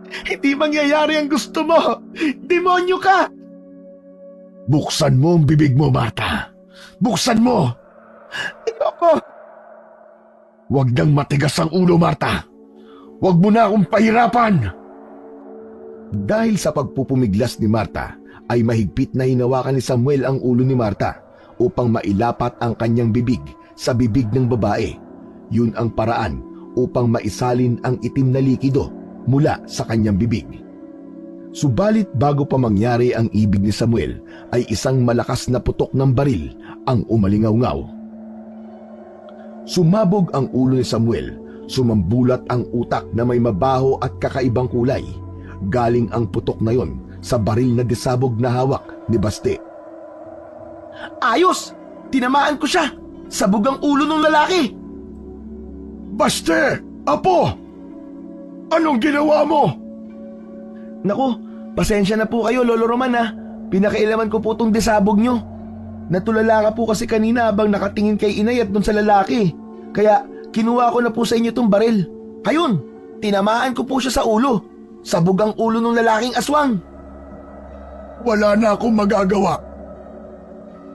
Hindi mangyayari ang gusto mo! Demonyo ka! Buksan mo ang bibig mo, Marta. Buksan mo! Ayoko! Huwag nang matigas ang ulo, Marta. Huwag mo na akong pahirapan. Dahil sa pagpupumiglas ni Marta, ay mahigpit na hinawakan ni Samuel ang ulo ni Marta upang mailapat ang kanyang bibig sa bibig ng babae. Yun ang paraan upang maisalin ang itim na likido mula sa kanyang bibig. Subalit bago pa mangyari ang ibig ni Samuel, ay isang malakas na putok ng baril ang umalingaw-ngaw. Sumabog ang ulo ni Samuel, sumambulat ang utak na may mabaho at kakaibang kulay. Galing ang putok na yon sa baril na disabog na hawak ni Baste. Ayos! Tinamaan ko siya! Sabog ang ulo ng lalaki! Baste! Apo! Anong ginawa mo? Naku, pasensya na po kayo, Lolo Roman ha. Pinakialaman ko po tong desabog nyo. Natulala ka po kasi kanina habang nakatingin kay inay at dun sa lalaki. Kaya kinuha ko na po sa inyo tong baril. Ayun, tinamaan ko po siya sa ulo. Sabog ang ulo ng lalaking aswang. Wala na akong magagawa.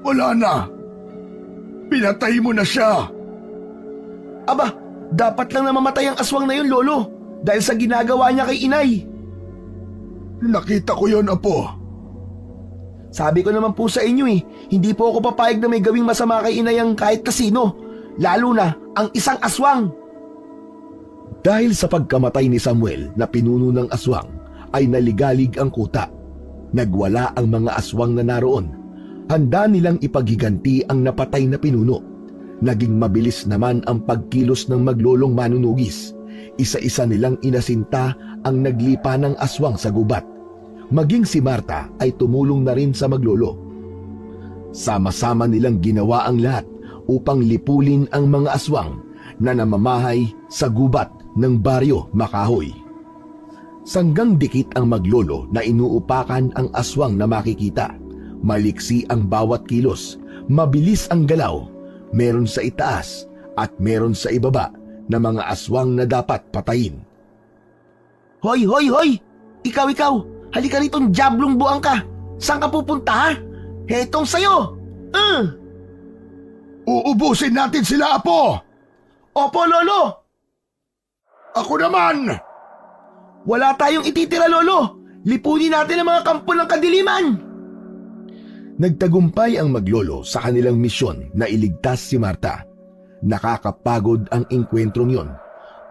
Wala na. Pinatay mo na siya. Aba, dapat lang na mamatay ang aswang na yun, Lolo. Dahil sa ginagawa niya kay inay. Nakita ko yon, Apo. Sabi ko naman po sa inyo hindi po ako papayag na may gawing masama kay inay ang kahit kasino. Lalo na ang isang aswang. Dahil sa pagkamatay ni Samuel na pinuno ng aswang, ay naligalig ang kuta. Nagwala ang mga aswang na naroon. Handa nilang ipaghiganti ang napatay na pinuno. Naging mabilis naman ang pagkilos ng maglolong manunugis. Isa-isa nilang inasinta ang naglipa ng aswang sa gubat. Maging si Marta ay tumulong na rin sa maglolo. Sama-sama nilang ginawa ang lahat upang lipulin ang mga aswang na namamahay sa gubat ng baryo Makahoy. Sanggang dikit ang maglolo na inuupakan ang aswang na makikita. Maliksi ang bawat kilos, mabilis ang galaw, meron sa itaas at meron sa ibaba na mga aswang na dapat patayin. Hoy, hoy, hoy! Ikaw! Halika ritong diablong buang ka! Saan ka pupunta, ha? Hetong sayo! Uubusin natin sila, Apo! Opo, Lolo! Ako naman! Wala tayong ititira, Lolo! Lipunin natin ang mga kampo ng kadiliman! Nagtagumpay ang maglolo sa kanilang misyon na iligtas si Marta. Nakakapagod ang engkwentrong yon.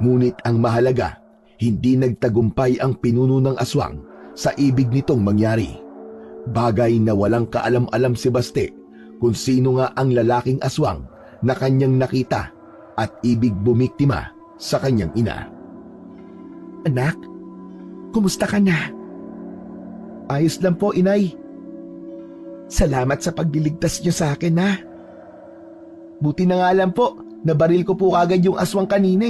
Ngunit ang mahalaga, hindi nagtagumpay ang pinuno ng aswang sa ibig nitong mangyari. Bagay na walang kaalam-alam si Baste kung sino nga ang lalaking aswang na kanyang nakita at ibig bumiktima sa kanyang ina. Anak, kumusta ka na? Ayos lang po, inay. Salamat sa pagliligtas niyo sa akin, ha? Buti na nga lang po, nabaril ko po kagad yung aswang kanina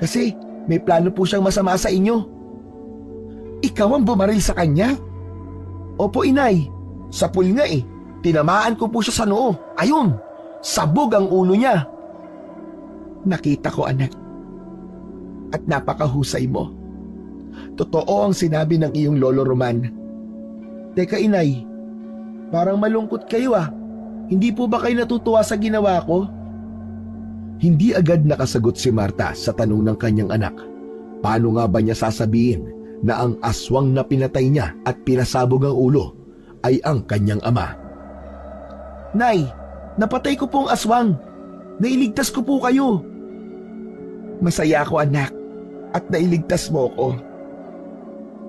Kasi may plano po siyang masama sa inyo. Ikaw ang bumaril sa kanya? Opo, inay. Sa pool nga Tinamaan ko po siya sa noo. Ayun, sabog ang ulo niya. Nakita ko, anak. At napakahusay mo. Totoo ang sinabi ng iyong lolo Roman. Teka, inay. Parang malungkot kayo Hindi po ba kayo natutuwa sa ginawa ko? Hindi agad nakasagot si Marta sa tanong ng kanyang anak. Paano nga ba niya sasabihin na ang aswang na pinatay niya at pinasabog ang ulo ay ang kanyang ama? Nay, napatay ko po ang aswang. Nailigtas ko po kayo. Masaya ako, anak, at nailigtas mo ko.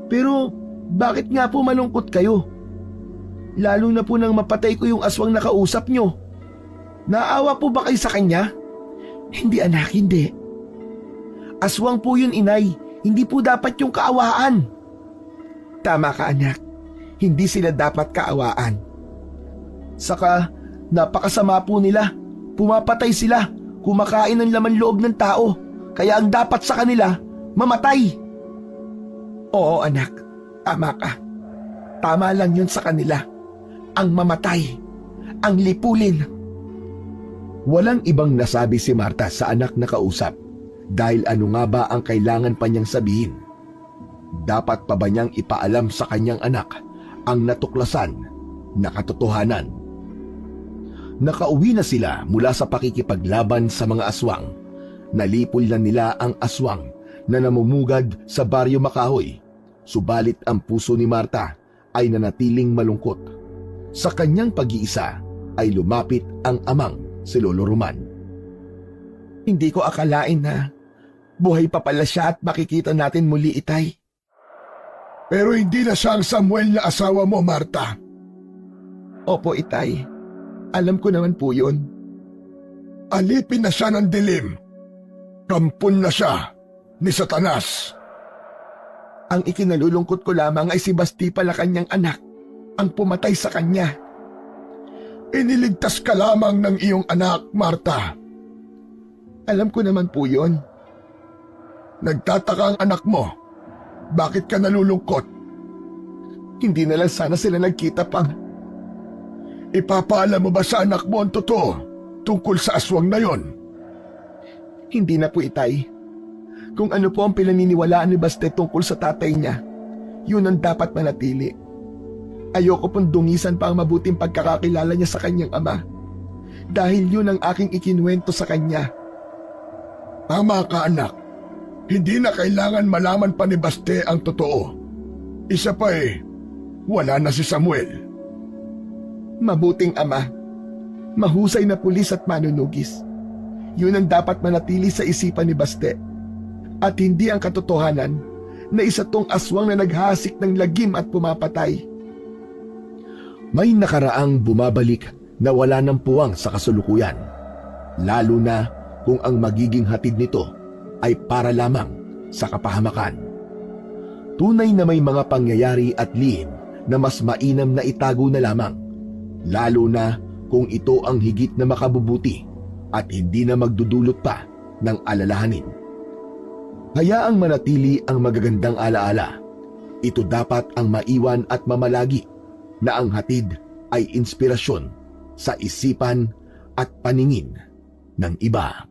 Pero bakit nga po malungkot kayo? Lalo na po nang mapatay ko yung aswang na kausap nyo. Naawa po ba kayo sa kanya? Hindi, anak, hindi. Aswang po yun, inay. Hindi po dapat yung kaawaan. Tama ka, anak. Hindi sila dapat kaawaan. Saka, napakasama po nila. Pumapatay sila. Kumakain ng laman loob ng tao. Kaya ang dapat sa kanila, mamatay. Oo, anak. Tama ka. Tama lang yun sa kanila. Ang mamatay. Ang lipulin. Walang ibang nasabi si Marta sa anak na kausap. Dahil ano nga ba ang kailangan pa niyang sabihin? Dapat pa ba niyang ipaalam sa kanyang anak ang natuklasan na katotohanan? Nakauwi na sila mula sa pakikipaglaban sa mga aswang. Nalipol na nila ang aswang na namumugad sa baryo Makahoy. Subalit ang puso ni Marta ay nanatiling malungkot. Sa kanyang pag-iisa ay lumapit ang amang si Lolo Roman. Hindi ko akalain na buhay pa pala siya at makikita natin muli, itay. Pero hindi na siya ang Samuel na asawa mo, Marta. Opo, itay. Alam ko naman po yun. Alipin na siya ng dilim. Kampon na siya ni Satanas. Ang ikinalulungkot ko lamang ay si Basti pala kanyang anak ang pumatay sa kanya. Iniligtas ka lamang ng iyong anak, Marta. Alam ko naman po yun. Nagtataka ang anak mo. Bakit ka nalulungkot? Hindi na lang sana sila nagkita pa. Ipapaalam mo ba sa anak mo ang totoo tungkol sa aswang na yon? Hindi na po, Itay. Kung ano po ang pinaniniwalaan ni Baste tungkol sa tatay niya, yun ang dapat manatili. Ayoko pong dungisan pa ang mabuting pagkakakilala niya sa kanyang ama. Dahil yun ang aking ikinuwento sa kanya. Tama ka, anak. Hindi na kailangan malaman pa ni Baste ang totoo. Isa pa wala na si Samuel. Mabuting ama. Mahusay na pulis at manunugis. Yun ang dapat manatili sa isipan ni Baste. At hindi ang katotohanan na isa tong aswang na naghasik ng lagim at pumapatay. May nakaraang bumabalik na wala ng puwang sa kasulukuyan, lalo na kung ang magiging hatid nito ay para lamang sa kapahamakan. Tunay na may mga pangyayari at lihim na mas mainam na itago na lamang, lalo na kung ito ang higit na makabubuti at hindi na magdudulot pa ng alalahanin. Hayaang manatili ang magagandang alaala. Ito dapat ang maiwan at mamalagi na ang hatid ay inspirasyon sa isipan at paningin ng iba.